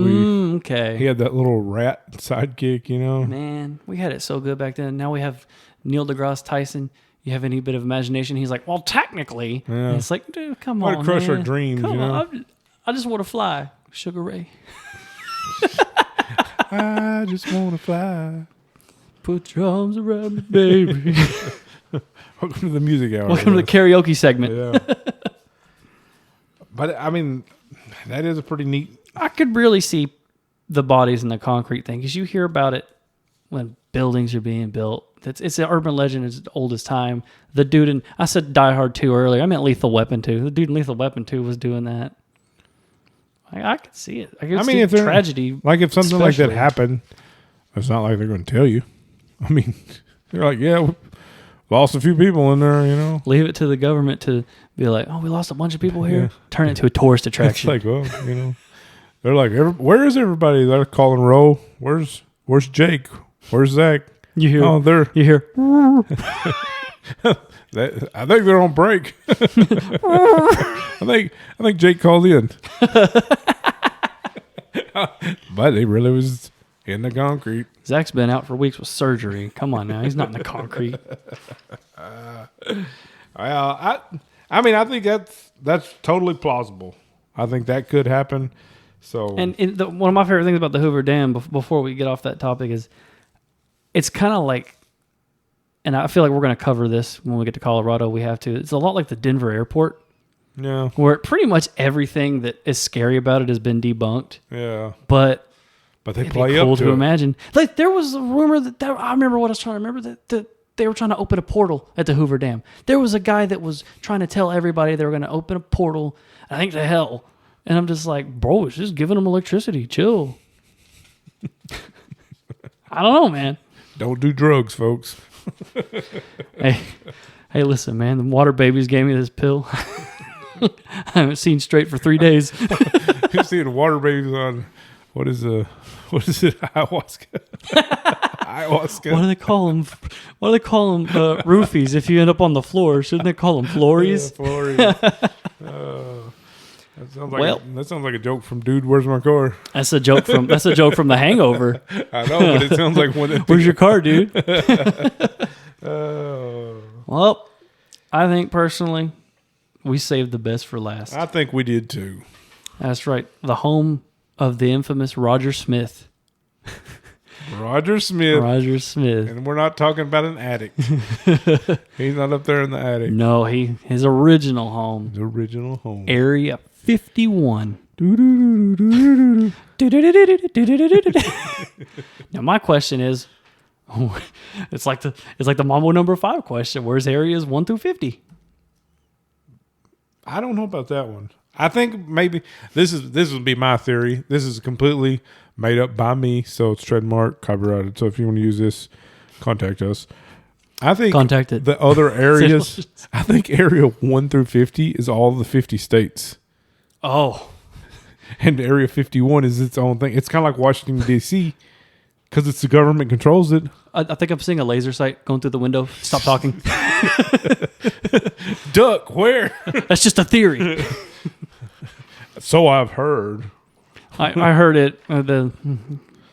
okay. He had that little rat sidekick, you know. Man, we had it so good back then. Now we have Neil deGrasse Tyson. You have any bit of imagination? He's like, well, technically. Yeah. And it's like, dude, come on, to crush man. our dreams, come you know. on. I just want to fly, Sugar Ray. I just want to fly. Put your arms around me, baby. Welcome to the music hour. Welcome to the karaoke segment. Yeah. But, I mean, that is a pretty neat... I could really see the bodies in the concrete thing, because you hear about it when buildings are being built. It's an urban legend. It's as old as time. The dude in... I said Die Hard 2 earlier. I meant Lethal Weapon 2. The dude in Lethal Weapon 2 was doing that. I could see it. I mean, if tragedy... Like, if something like that happened, it's not like they're going to tell you. I mean, they're like, yeah, we lost a few people in there, you know. Leave it to the government to be like, oh, we lost a bunch of people here. Yeah. Turn it into a tourist attraction. It's like, well, you know. They're like, where is everybody? They're calling roll. Where's Jake? Where's Zach? You hear? Oh, you hear? I think they're on break. I think Jake called in. But he really was in the concrete. Zach's been out for weeks with surgery. Come on now, he's not in the concrete. I mean, I think that's totally plausible. I think that could happen. So, and one of my favorite things about the Hoover Dam, before we get off that topic, is it's kind of like, and I feel like we're going to cover this when we get to Colorado. We have to. It's a lot like the Denver airport. Yeah. Where pretty much everything that is scary about it has been debunked. Yeah. But they play up cool to it. imagine. Like, there was a rumor that I remember what I was trying to remember, that they were trying to open a portal at the Hoover Dam. There was a guy that was trying to tell everybody they were going to open a portal, I think, to hell. And I'm just like, bro, it's just giving them electricity. Chill. I don't know, man. Don't do drugs, folks. Hey, listen, man. The water babies gave me this pill. I haven't seen straight for 3 days. You're seeing water babies on, what is it? Ayahuasca. Ayahuasca. What do they call them? Roofies. If you end up on the floor, shouldn't they call them flories? Yeah, flories. That sounds like a joke from Dude, Where's My Car? That's a joke from The Hangover. I know, but it sounds like one. Where's your car, dude? Well, I think personally, we saved the best for last. I think we did too. That's right. The home of the infamous Roger Smith. Roger Smith. And we're not talking about an attic. He's not up there in the attic. No, his original home. His original home. Area 51. Now my question is, it's like the Mambo number 5 question. Where's areas 1 through 50? I don't know about that one. I think maybe this would be my theory. This is completely made up by me, so it's trademark, copyrighted. So if you want to use this, contact us. I think the other areas. I think area 1 through 50 is all the 50 states. Oh, and area 51 is its own thing. It's kind of like Washington D.C. because it's the government controls it. I think I'm seeing a laser sight going through the window. Stop talking. Duck, where? That's just a theory. So I've heard. I heard it.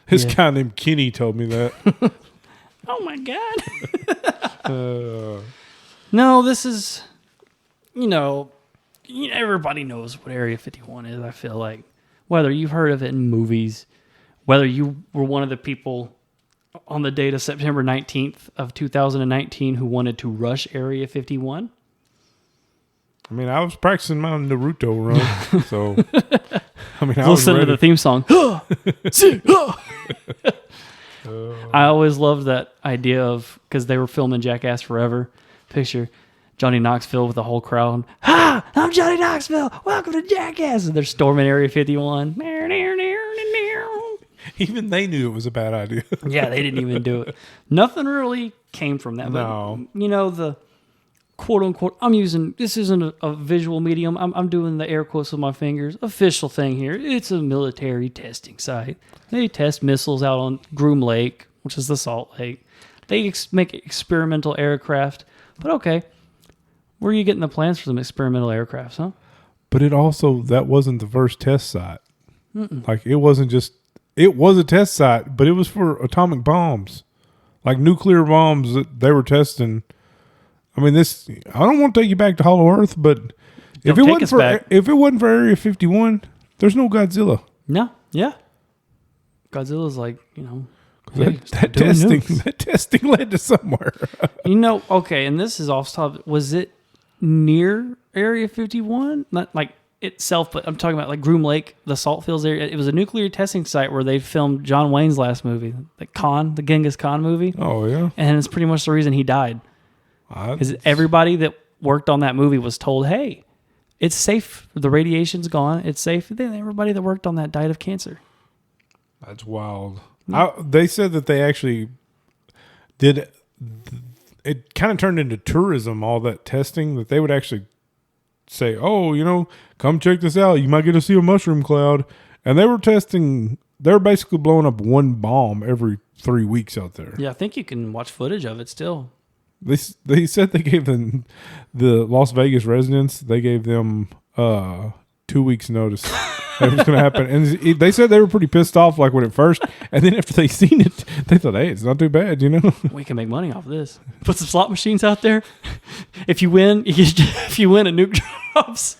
This guy named Kenny told me that. Oh my God. No, this is, everybody knows what Area 51 is, I feel like. Whether you've heard of it in movies, whether you were one of the people on the date of September 19th of 2019 who wanted to rush Area 51. I mean, I was practicing my Naruto run, so I was listen ready. to the theme song. I always loved that idea of, because they were filming Jackass Forever. Picture Johnny Knoxville with the whole crowd. Ha! I'm Johnny Knoxville. Welcome to Jackass. And they're storming Area 51. Even they knew it was a bad idea. Yeah, they didn't even do it. Nothing really came from that. No. But, the quote unquote, this isn't a visual medium. I'm doing the air quotes with my fingers. Official thing here. It's a military testing site. They test missiles out on Groom Lake, which is the Salt Lake. They make experimental aircraft. But okay, where are you getting the plans for some experimental aircrafts, huh? But that wasn't the first test site. Mm-mm. Like, it was a test site, but it was for atomic bombs. Like nuclear bombs that they were testing. I mean, I don't want to take you back to Hollow Earth, but if it wasn't for Area 51, there's no Godzilla. No, yeah. Godzilla's like, that testing led to somewhere. Okay, and this is off topic. Was it near Area 51? Not like itself, but I'm talking about like Groom Lake, the salt fields area. It was a nuclear testing site where they filmed John Wayne's last movie, the Genghis Khan movie. Oh, yeah. And it's pretty much the reason he died. Because everybody that worked on that movie was told, hey, it's safe. The radiation's gone. It's safe. Then everybody that worked on that died of cancer. That's wild. They said that they actually did. It kind of turned into tourism, all that testing, that they would actually say, oh, come check this out. You might get to see a mushroom cloud. And they were testing. They were basically blowing up one bomb every 3 weeks out there. Yeah, I think you can watch footage of it still. They said they gave them, the Las Vegas residents, they gave them 2 weeks notice that was going to happen. And they said they were pretty pissed off like when it first, and then after they seen it, they thought, hey, it's not too bad, We can make money off of this. Put some slot machines out there. If you win, a nuke drops.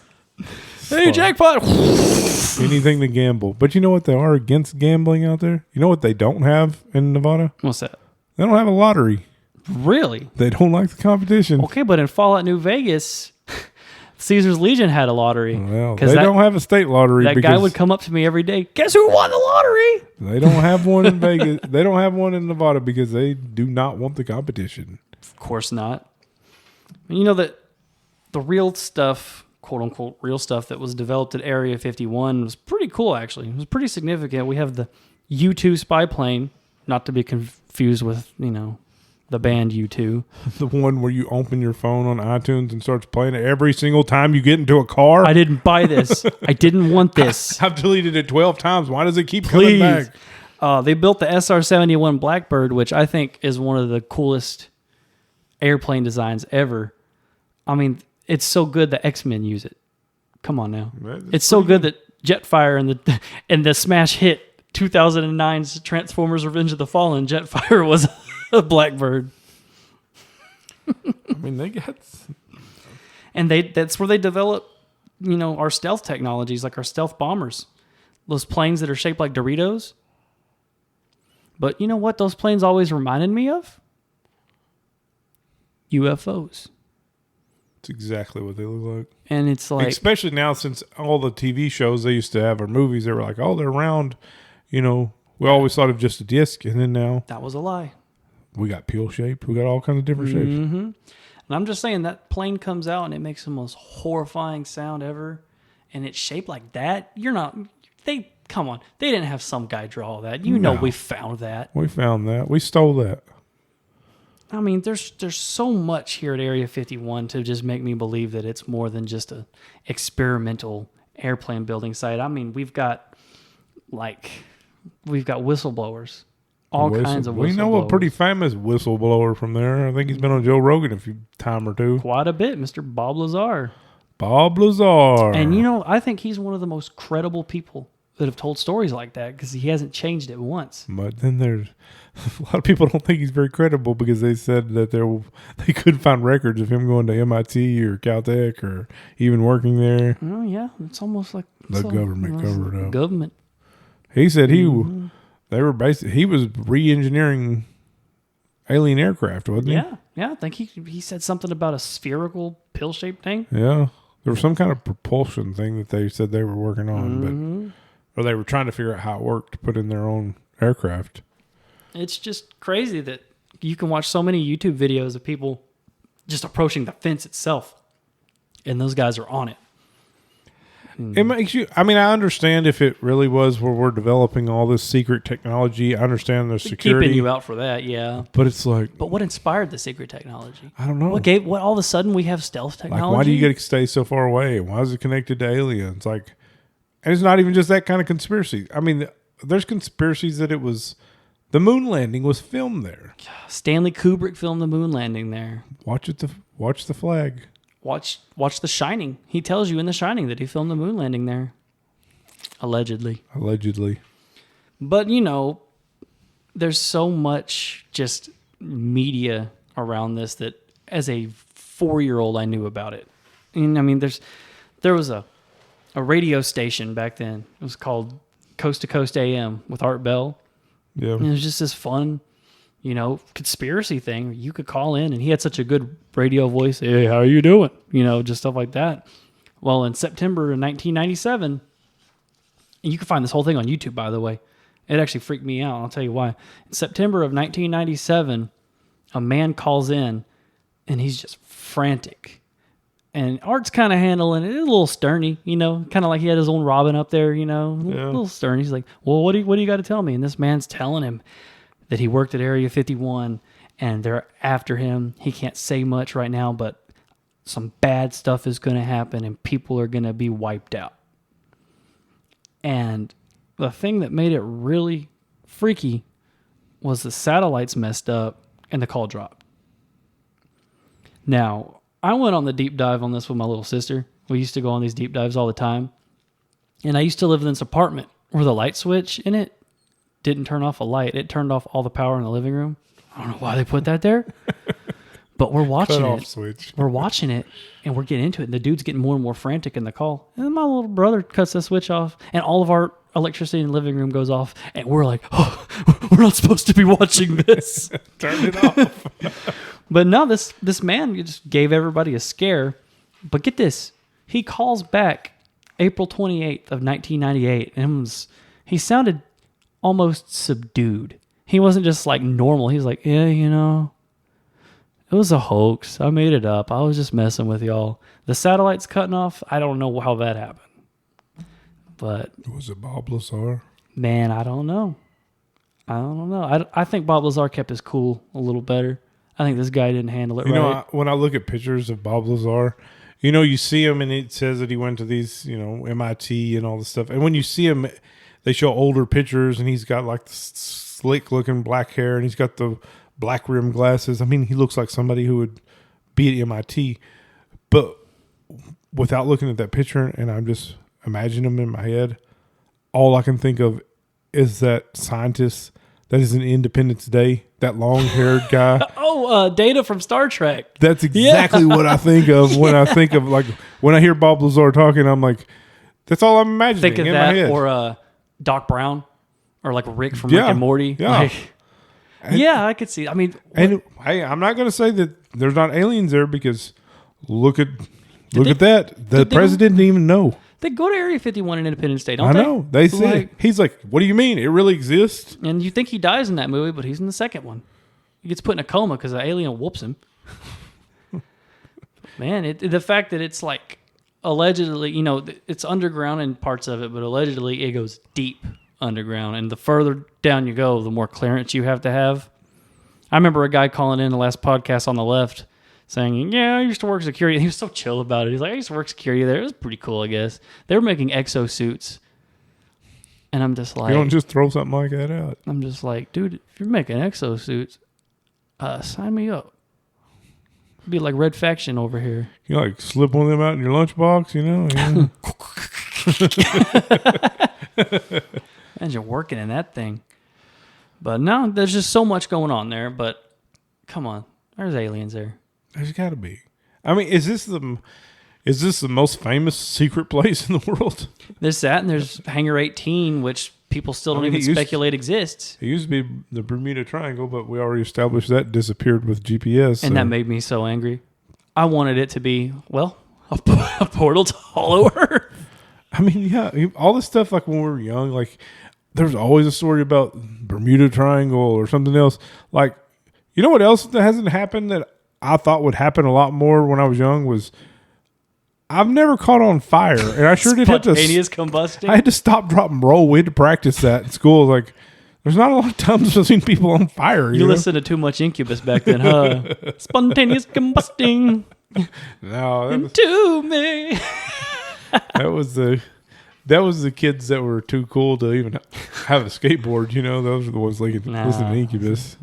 Hey, jackpot. Anything to gamble. But you know what they are against gambling out there? You know what they don't have in Nevada? What's that? They don't have a lottery. Really? They don't like the competition. Okay, but in Fallout New Vegas, Caesar's Legion had a lottery. Well, they don't have a state lottery. That guy would come up to me every day. Guess who won the lottery? They don't have one in Vegas. They don't have one in Nevada because they do not want the competition. Of course not. That the real stuff, quote unquote, real stuff that was developed at Area 51 was pretty cool, actually. It was pretty significant. We have the U-2 spy plane, not to be confused with, the band U2. The one where you open your phone on iTunes and starts playing it every single time you get into a car? I didn't buy this. I didn't want this. I've deleted it 12 times. Why does it keep coming back? They built the SR-71 Blackbird, which I think is one of the coolest airplane designs ever. I mean, it's so good that X-Men use it. Come on now. It's so good that Jetfire and the smash hit 2009's Transformers Revenge of the Fallen, Jetfire was a Blackbird. I mean, they got... And that's where they develop, our stealth technologies, like our stealth bombers. Those planes that are shaped like Doritos. But you know what those planes always reminded me of? UFOs. It's exactly what they look like. And it's like, especially now since all the TV shows they used to have or movies, they were like, oh, they're round. You know, we always thought of just a disc, and then now that was a lie. we got peel shaped. We got all kinds of different shapes. Mm-hmm. And I'm just saying that plane comes out and it makes the most horrifying sound ever, and it's shaped like that. Come on, they didn't have some guy draw that. You know, we found that. We found that. We stole that. I mean, there's so much here at Area 51 to just make me believe that it's more than just a experimental airplane building site. I mean, we've got whistleblowers, all kinds of whistleblowers. We know a pretty famous whistleblower from there. I think he's been on Joe Rogan a few time or two. Quite a bit, Mr. Bob Lazar. Bob Lazar. And you know, I think he's one of the most credible people that have told stories like that because he hasn't changed it once. But then there's a lot of people don't think he's very credible because they said that they couldn't find records of him going to MIT or Caltech or even working there. Oh yeah, it's almost like the government covered it up. Government. He said he was re-engineering alien aircraft, wasn't he? Yeah. I think he said something about a spherical pill-shaped thing. Yeah, there was some kind of propulsion thing that they said they were working on, or they were trying to figure out how it worked to put in their own aircraft. It's just crazy that you can watch so many YouTube videos of people just approaching the fence itself, and those guys are on it. It makes you. I mean, I understand if it really was where we're developing all this secret technology. I understand the security. Keeping you out for that, yeah. But it's like, but what inspired the secret technology? I don't know. What all of a sudden we have stealth technology? Like, why do you get to stay so far away? Why is it connected to aliens? Like, and it's not even just that kind of conspiracy. I mean, there's conspiracies that the moon landing was filmed there. Stanley Kubrick filmed the moon landing there. Watch the flag. Watch The Shining. He tells you in The Shining that he filmed the moon landing there. Allegedly. But, you know, there's so much just media around this that as a 4-year-old I knew about it. And I mean, there was a radio station back then. It was called Coast to Coast AM with Art Bell. Yeah. And it was just this fun, you know, conspiracy thing. You could call in, and he had such a good radio voice. Hey, how are you doing? You know, just stuff like that. Well, in September of 1997, and you can find this whole thing on YouTube, by the way. It actually freaked me out. I'll tell you why. In September of 1997, a man calls in, and he's just frantic. And Art's kind of handling it a little sterny, you know, kind of like he had his own Robin up there, you know, a little stern. He's like, well, what do you got to tell me? And this man's telling him that he worked at Area 51 and they're after him. He can't say much right now, but some bad stuff is going to happen and people are going to be wiped out. And the thing that made it really freaky was the satellites messed up and the call dropped. Now, I went on the deep dive on this with my little sister. We used to go on these deep dives all the time. And I used to live in this apartment where the light switch in it didn't turn off a light. It turned off all the power in the living room. I don't know why they put that there. But we're watching Cut off it. switch. We're watching it, and we're getting into it. And the dude's getting more and more frantic in the call. And then my little brother cuts the switch off, and all of our electricity in the living room goes off. And we're like, oh, we're not supposed to be watching this. Turn it off. But no, this man just gave everybody a scare. But get this. He calls back April 28th of 1998, and he sounded almost subdued. He wasn't just like normal. He was like, yeah, you know, it was a hoax. I made it up. I was just messing with y'all. The satellite's cutting off. I don't know how that happened. But was it Bob Lazar? Man, I don't know. I think Bob Lazar kept his cool a little better. I think this guy didn't handle it right. You know, when I look at pictures of Bob Lazar, you know, you see him and it says that he went to these, you know, MIT and all this stuff. And when you see him, they show older pictures and he's got like the slick looking black hair and he's got the black rimmed glasses. I mean, he looks like somebody who would be at MIT. But without looking at that picture, and I'm just imagining him in my head, all I can think of is that scientist that is in Independence Day, that long-haired guy. Data from Star Trek. That's exactly what I think of when I think of, like, when I hear Bob Lazar talking, I'm like, that's all I'm imagining Think of in that, my head. Or Doc Brown, or like Rick from Rick and Morty. Yeah. Yeah, I could see. I mean, and hey, I'm not going to say that there's not aliens there because Look at they- that. The did they- president didn't even know. They go to Area 51 in Independence Day, don't I they? know. They said he's like, "What do you mean? It really exists?" And you think he dies in that movie, but he's in the second one. He gets put in a coma because the alien whoops him. Man, the fact that it's like allegedly, it's underground in parts of it, but allegedly it goes deep underground. And the further down you go, the more clearance you have to have. I remember a guy calling in the last podcast on the left saying, yeah, I used to work security. He was so chill about it. He's like, I used to work security there. It was pretty cool, I guess. They were making exosuits. And I'm just like... You don't just throw something like that out. I'm just like, dude, if you're making exosuits, sign me up. Be like Red Faction over here. You like slip one of them out in your lunchbox, Imagine working in that thing. But no, there's just so much going on there. But come on, there's aliens there. There's got to be. I mean, is this the most famous secret place in the world? There's that, and there's Hangar 18, which people still don't even speculate exists. It used to be the Bermuda Triangle, but we already established that disappeared with GPS. And that made me so angry. I wanted it to be, well, a portal to Hollow Earth. I mean, yeah, all this stuff, like when we were young, like there's always a story about Bermuda Triangle or something else. Like, you know what else that hasn't happened that I thought would happen a lot more when I was young was I've never caught on fire, and I sure did have to. Spontaneous combustion. I had to stop, drop, and roll. We had to practice that in school. Like, there's not a lot of times I've seen people on fire. You listened to too much Incubus back then, huh? Spontaneous combusting. No, into me. that was the kids that were too cool to even have a skateboard. Those are the ones listening to Incubus.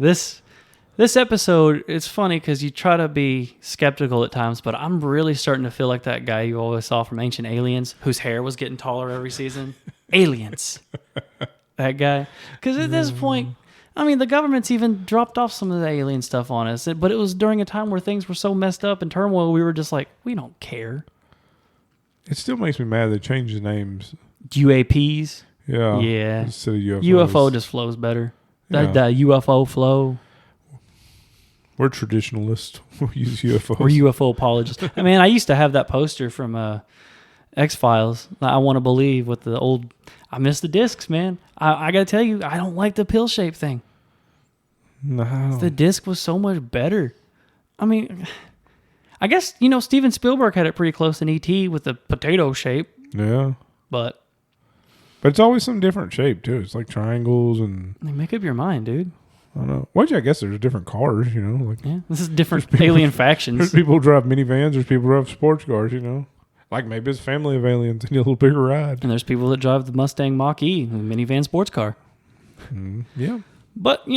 This episode, it's funny because you try to be skeptical at times, but I'm really starting to feel like that guy you always saw from Ancient Aliens, whose hair was getting taller every season. Aliens. That guy. Because at this point, I mean, the government's even dropped off some of the alien stuff on us, but it was during a time where things were so messed up and turmoil, we were just like, we don't care. It still makes me mad they changed the names. UAPs? Yeah. Yeah. Instead of UFOs. UFO just flows better. Yeah. The UFO flow. We're traditionalists. We use UFOs. We're UFO apologists. I mean, I used to have that poster from X-Files. I Want to Believe with the old... I miss the discs, man. I got to tell you, I don't like the pill-shaped thing. No. The disc was so much better. I mean, I guess, Steven Spielberg had it pretty close in E.T. with the potato shape. Yeah. But it's always some different shape, too. It's like triangles and... Make up your mind, dude. I don't know. Well, I guess there's different cars, Like, yeah, this is different alien factions. There's people who drive minivans. There's people who drive sports cars, Like maybe it's a family of aliens and a little bigger ride. And there's people that drive the Mustang Mach-E, a minivan sports car. Yeah. But,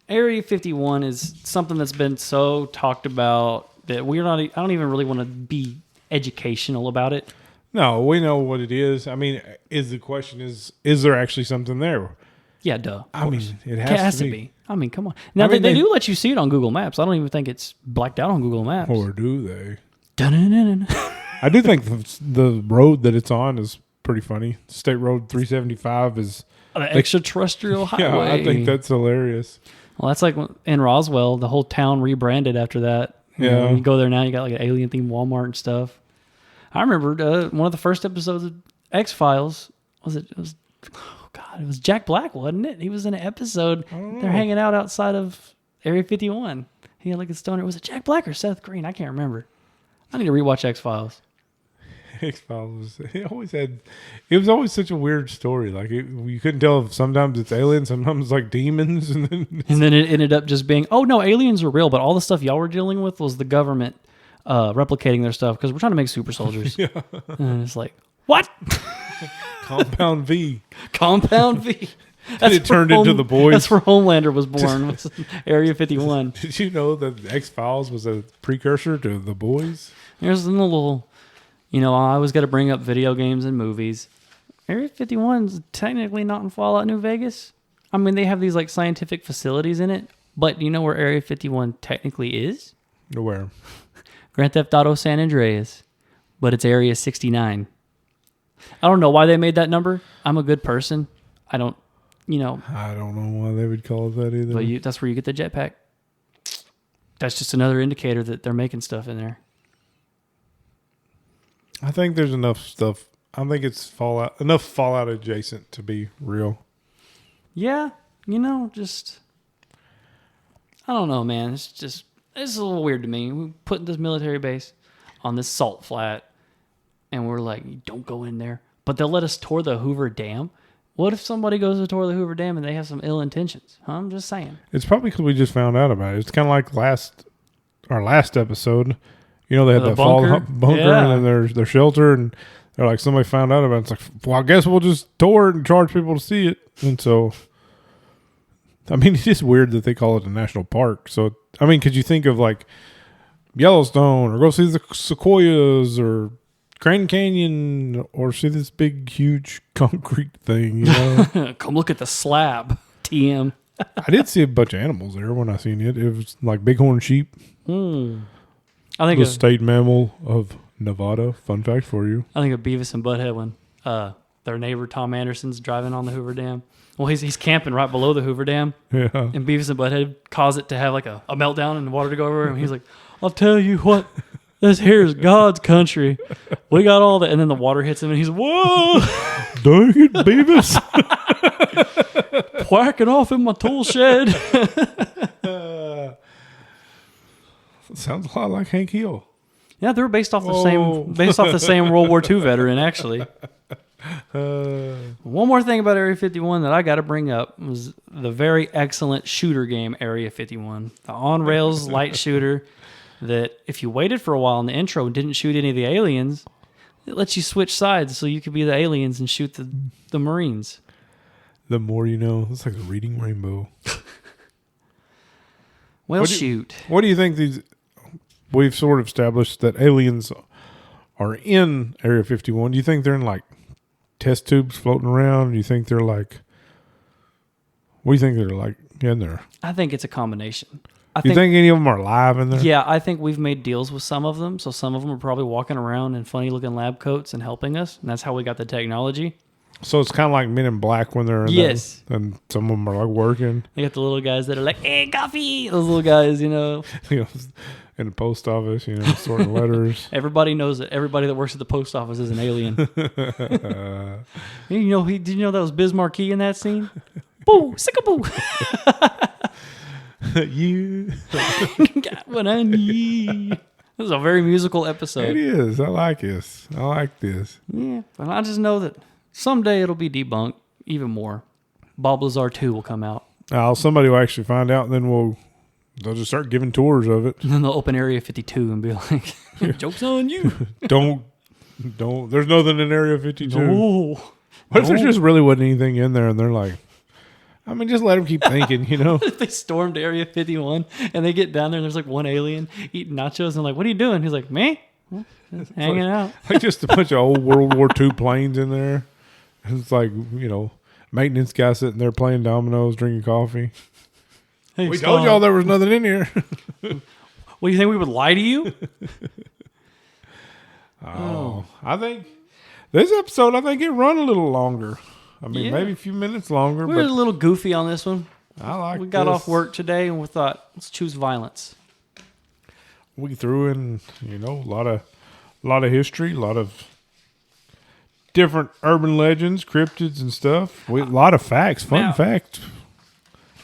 Area 51 is something that's been so talked about that I don't even really want to be educational about it. No, we know what it is. I mean, the question is there actually something there? Yeah, duh. I mean, it Has has to to be. be. I mean, come on. Now, they do let you see it on Google Maps. I don't even think it's blacked out on Google Maps. Or do they? Dun-dun-dun-dun. I do think the road that it's on is pretty funny. State Road 375 is... The extraterrestrial highway. Yeah, I think that's hilarious. Well, that's like in Roswell, the whole town rebranded after that. Yeah. You go there now, you got like an alien-themed Walmart and stuff. I remember one of the first episodes of X-Files, it was Jack Black, wasn't it? He was in an episode. They're hanging out outside of Area 51. He had like a stoner. Was it Jack Black or Seth Green? I can't remember. I need to rewatch X-Files. X-Files. It was always such a weird story. Like you couldn't tell if sometimes it's aliens, sometimes it's like demons, and then it ended up just being, oh no, aliens are real, but all the stuff y'all were dealing with was the government replicating their stuff because we're trying to make super soldiers. Yeah. And it's like, what? Compound V. Compound V. And it turned into the boys. That's where Homelander was born. Was Area 51. Did you know that X-Files was a precursor to the boys? There's a little, I always got to bring up video games and movies. Area 51 is technically not in Fallout New Vegas. I mean, they have these like scientific facilities in it, but you know where Area 51 technically is? Where? Grand Theft Auto San Andreas, but it's Area 69. I don't know why they made that number. I'm a good person. I don't know why they would call it that either. But that's where you get the jetpack. That's just another indicator that they're making stuff in there. I think there's enough stuff. I think it's enough Fallout adjacent to be real. Yeah, just I don't know, man. It's a little weird to me. We put this military base on this salt flat, and we're like, don't go in there. But they'll let us tour the Hoover Dam. What if somebody goes to tour the Hoover Dam and they have some ill intentions? Huh? I'm just saying. It's probably because we just found out about it. It's kind of like our last episode. They had that bunker and then their shelter, and they're like, somebody found out about it. It's like, well, I guess we'll just tour it and charge people to see it. And so, I mean, it's just weird that they call it a national park. So, I mean, could you think of like Yellowstone, or go see the sequoias, or Grand Canyon, or see this big, huge concrete thing, Come look at the slab, TM. I did see a bunch of animals there when I seen it. It was like bighorn sheep. I think the state mammal of Nevada. Fun fact for you. I think of Beavis and Butthead when their neighbor Tom Anderson's driving on the Hoover Dam. Well, he's camping right below the Hoover Dam. Yeah. And Beavis and Butthead cause it to have like a meltdown and the water to go over. And he's like, I'll tell you what, this here is God's country. We got all that. And then the water hits him and he's, whoa. Dang it, Beavis. Whacking off in my tool shed. Sounds a lot like Hank Hill. Yeah, they were based off the same World War II veteran, actually. One more thing about Area 51 that I got to bring up was the very excellent shooter game, Area 51. The on-rails light shooter that if you waited for a while in the intro and didn't shoot any of the aliens, it lets you switch sides so you could be the aliens and shoot the Marines. The more you know. It's like a reading rainbow. Shoot. What do you think we've sort of established that aliens are in Area 51. Do you think they're in like test tubes floating around? Do you think they're like, what do you think they're like in there? I think it's a combination. You think any of them are alive in there? Yeah, I think we've made deals with some of them. So some of them are probably walking around in funny looking lab coats and helping us. And that's how we got the technology. So it's kind of like Men in Black when they're in yes. That, and some of them are like working. You got the little guys that are like, hey, coffee. Those little guys, in the post office, sorting letters. Everybody knows that everybody that works at the post office is an alien. Did you know that was Biz Marquee in that scene? Boo, sickaboo. You got what I need. This is a very musical episode. It is. I like this. Yeah, but I just know that someday it'll be debunked even more. Bob Lazar 2 will come out. Somebody will actually find out, and then they'll just start giving tours of it. And then they'll open Area 52 and be like, joke's on you. Don't. There's nothing in Area 52. No. What if there just really wasn't anything in there, and they're like, just let them keep thinking, If they stormed Area 51 and they get down there and there's like one alien eating nachos and like, what are you doing? He's like, me? Just hanging out. Like just a bunch of old World War II planes in there. It's like, maintenance guy sitting there playing dominoes, drinking coffee. Hey, we told y'all there was nothing in here. What, do you think we would lie to you? I think this episode, it run a little longer. Maybe a few minutes longer. We were a little goofy on this one. We got this. off work today and we thought, let's choose violence. We threw in, a lot of history, a lot of different urban legends, cryptids and stuff. A lot of facts, fun facts.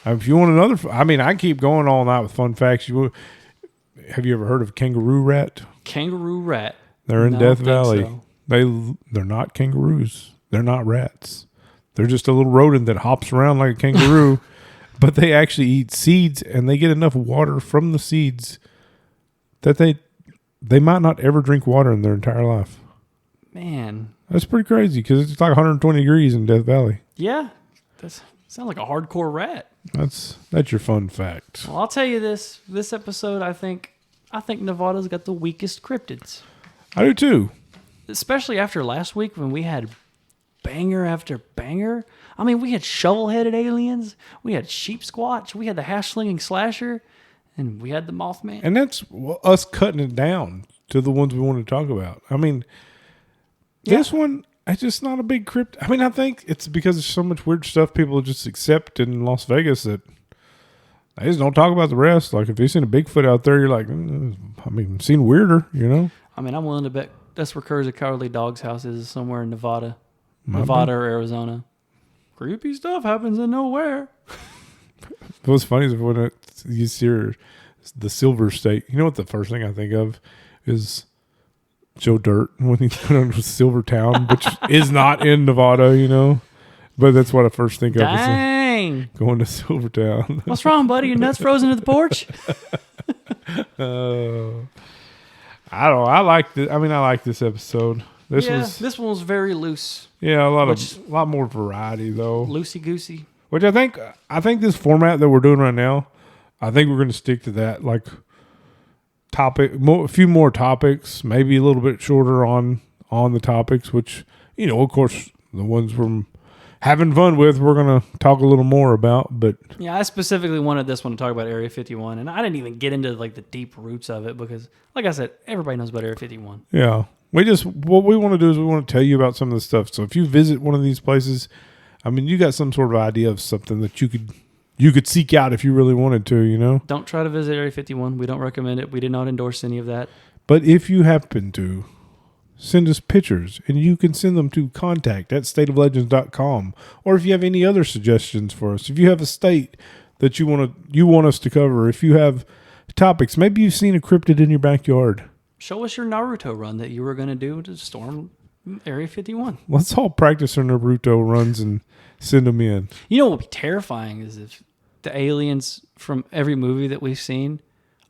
If you want another, I keep going all night with fun facts. Have you ever heard of kangaroo rat? Kangaroo rat. They're in Death Valley. So. They're not kangaroos. They're not rats. They're just a little rodent that hops around like a kangaroo, but they actually eat seeds, and they get enough water from the seeds that they might not ever drink water in their entire life. Man. That's pretty crazy because it's like 120 degrees in Death Valley. Yeah. That sounds like a hardcore rat. That's your fun fact. Well, I'll tell you this episode, I think Nevada's got the weakest cryptids. I do too. Especially after last week when we had banger after banger. We had shovel-headed aliens, we had sheep squatch, we had the hash-slinging slasher, and we had the Mothman. And that's us cutting it down to the ones we want to talk about. This one, it's just not a big crypt. I think it's because there's so much weird stuff people just accept in Las Vegas that they just don't talk about the rest. Like if you've seen a Bigfoot out there, you're like, seen weirder, I'm willing to bet that's where Courage the Cowardly Dog's house is, somewhere in Nevada. Might Nevada or Arizona. Creepy stuff happens in nowhere. What's funny is when you see the Silver State, you know what the first thing I think of is Joe Dirt when he went to Silver Town, which is not in Nevada, you know. But that's what I first think of. Dang. Going to Silver Town. What's wrong, buddy? Your nuts frozen to the porch? I don't know. I like this episode. This one was very loose. Yeah, a lot more variety though. Loosey goosey. Which I think this format that we're doing right now, I think we're going to stick to that. Like a few more topics, maybe a little bit shorter on the topics. Which, you know, of course, the ones we're having fun with, we're going to talk a little more about. But yeah, I specifically wanted this one to talk about Area 51, and I didn't even get into like the deep roots of it because, like I said, everybody knows about Area 51. Yeah. What we want to do is we want to tell you about some of the stuff. So if you visit one of these places, I mean, you got some sort of idea of something that you could seek out if you really wanted to, you know? Don't try to visit Area 51. We don't recommend it. We did not endorse any of that. But if you happen to, send us pictures, and you can send them to contact@stateoflegends.com. Or if you have any other suggestions for us, if you have a state that you want us to cover, if you have topics, maybe you've seen a cryptid in your backyard. Show us your Naruto run that you were going to do to storm Area 51. Let's all practice our Naruto runs and send them in. You know what would be terrifying is if the aliens from every movie that we've seen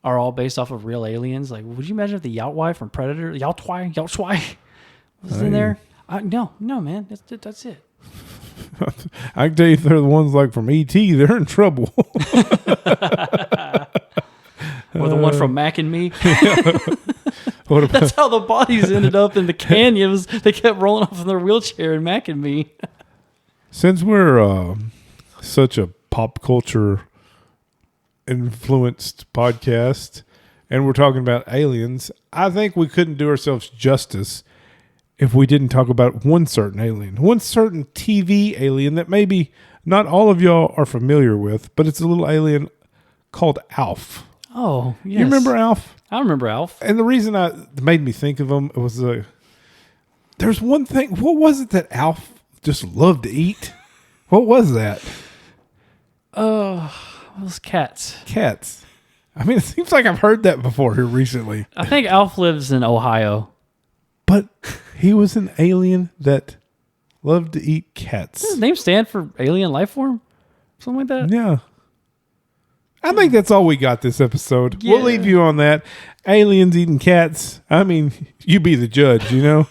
are all based off of real aliens. Like, would you imagine if the Yaotwai from Predator, Yaotwai was in there? No, man. That's it. I can tell you if they're the ones like from E.T., they're in trouble. Or the one from Mac and Me. What about, that's how the bodies ended up in the canyons. They kept rolling off in their wheelchair in Mac and Me. Since we're such a pop culture influenced podcast and we're talking about aliens, I think we couldn't do ourselves justice if we didn't talk about one certain alien, one certain TV alien that maybe not all of y'all are familiar with, but it's a little alien called Alf. Oh, yes. You remember Alf? I remember Alf. And the reason it made me think of him was there's one thing. What was it that Alf just loved to eat? What was that? Those cats. Cats. I mean, it seems like I've heard that before here recently. I think Alf lives in Ohio. But he was an alien that loved to eat cats. Does his name stand for alien life form? Something like that? Yeah. I think that's all we got this episode. Yeah. We'll leave you on that. Aliens eating cats. I mean, you be the judge, you know?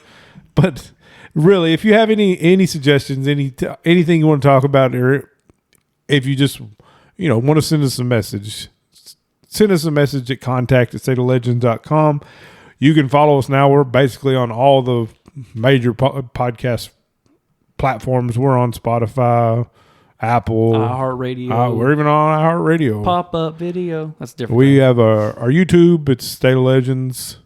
But really, if you have any suggestions, anything you want to talk about, or if you just, want to send us a message, send us a message at contact@stateoflegends.com. You can follow us now. We're basically on all the major podcast platforms. We're on Spotify, Apple, iHeartRadio. We're even on iHeartRadio. Pop-up video. That's different. We have our YouTube. It's State of Legends.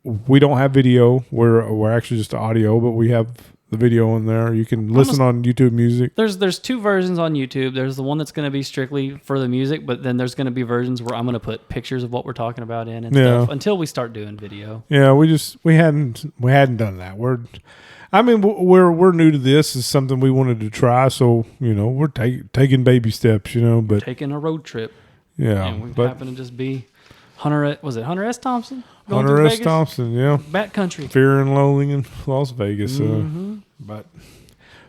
We don't have video. We're actually just audio, but we have the video in there. You can listen on YouTube Music. There's two versions on YouTube. There's the one that's going to be strictly for the music, but then there's going to be versions where I'm going to put pictures of what we're talking about in and stuff until we start doing video. Yeah, we hadn't done that. We're new to this. It's something we wanted to try, so we're taking baby steps. But taking a road trip. Yeah, and we happen to just be Hunter S. Thompson. Hunter S. Thompson, yeah. Bat Country. Fear and Loathing in Las Vegas. Mm-hmm. But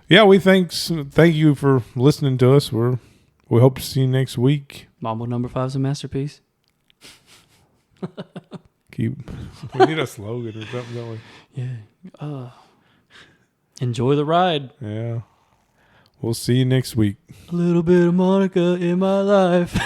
yeah, we thank you for listening to us. We hope to see you next week. Mambo number 5 is a masterpiece. We need a slogan or something, don't we? Yeah. Enjoy the ride. Yeah. We'll see you next week. A little bit of Monica in my life.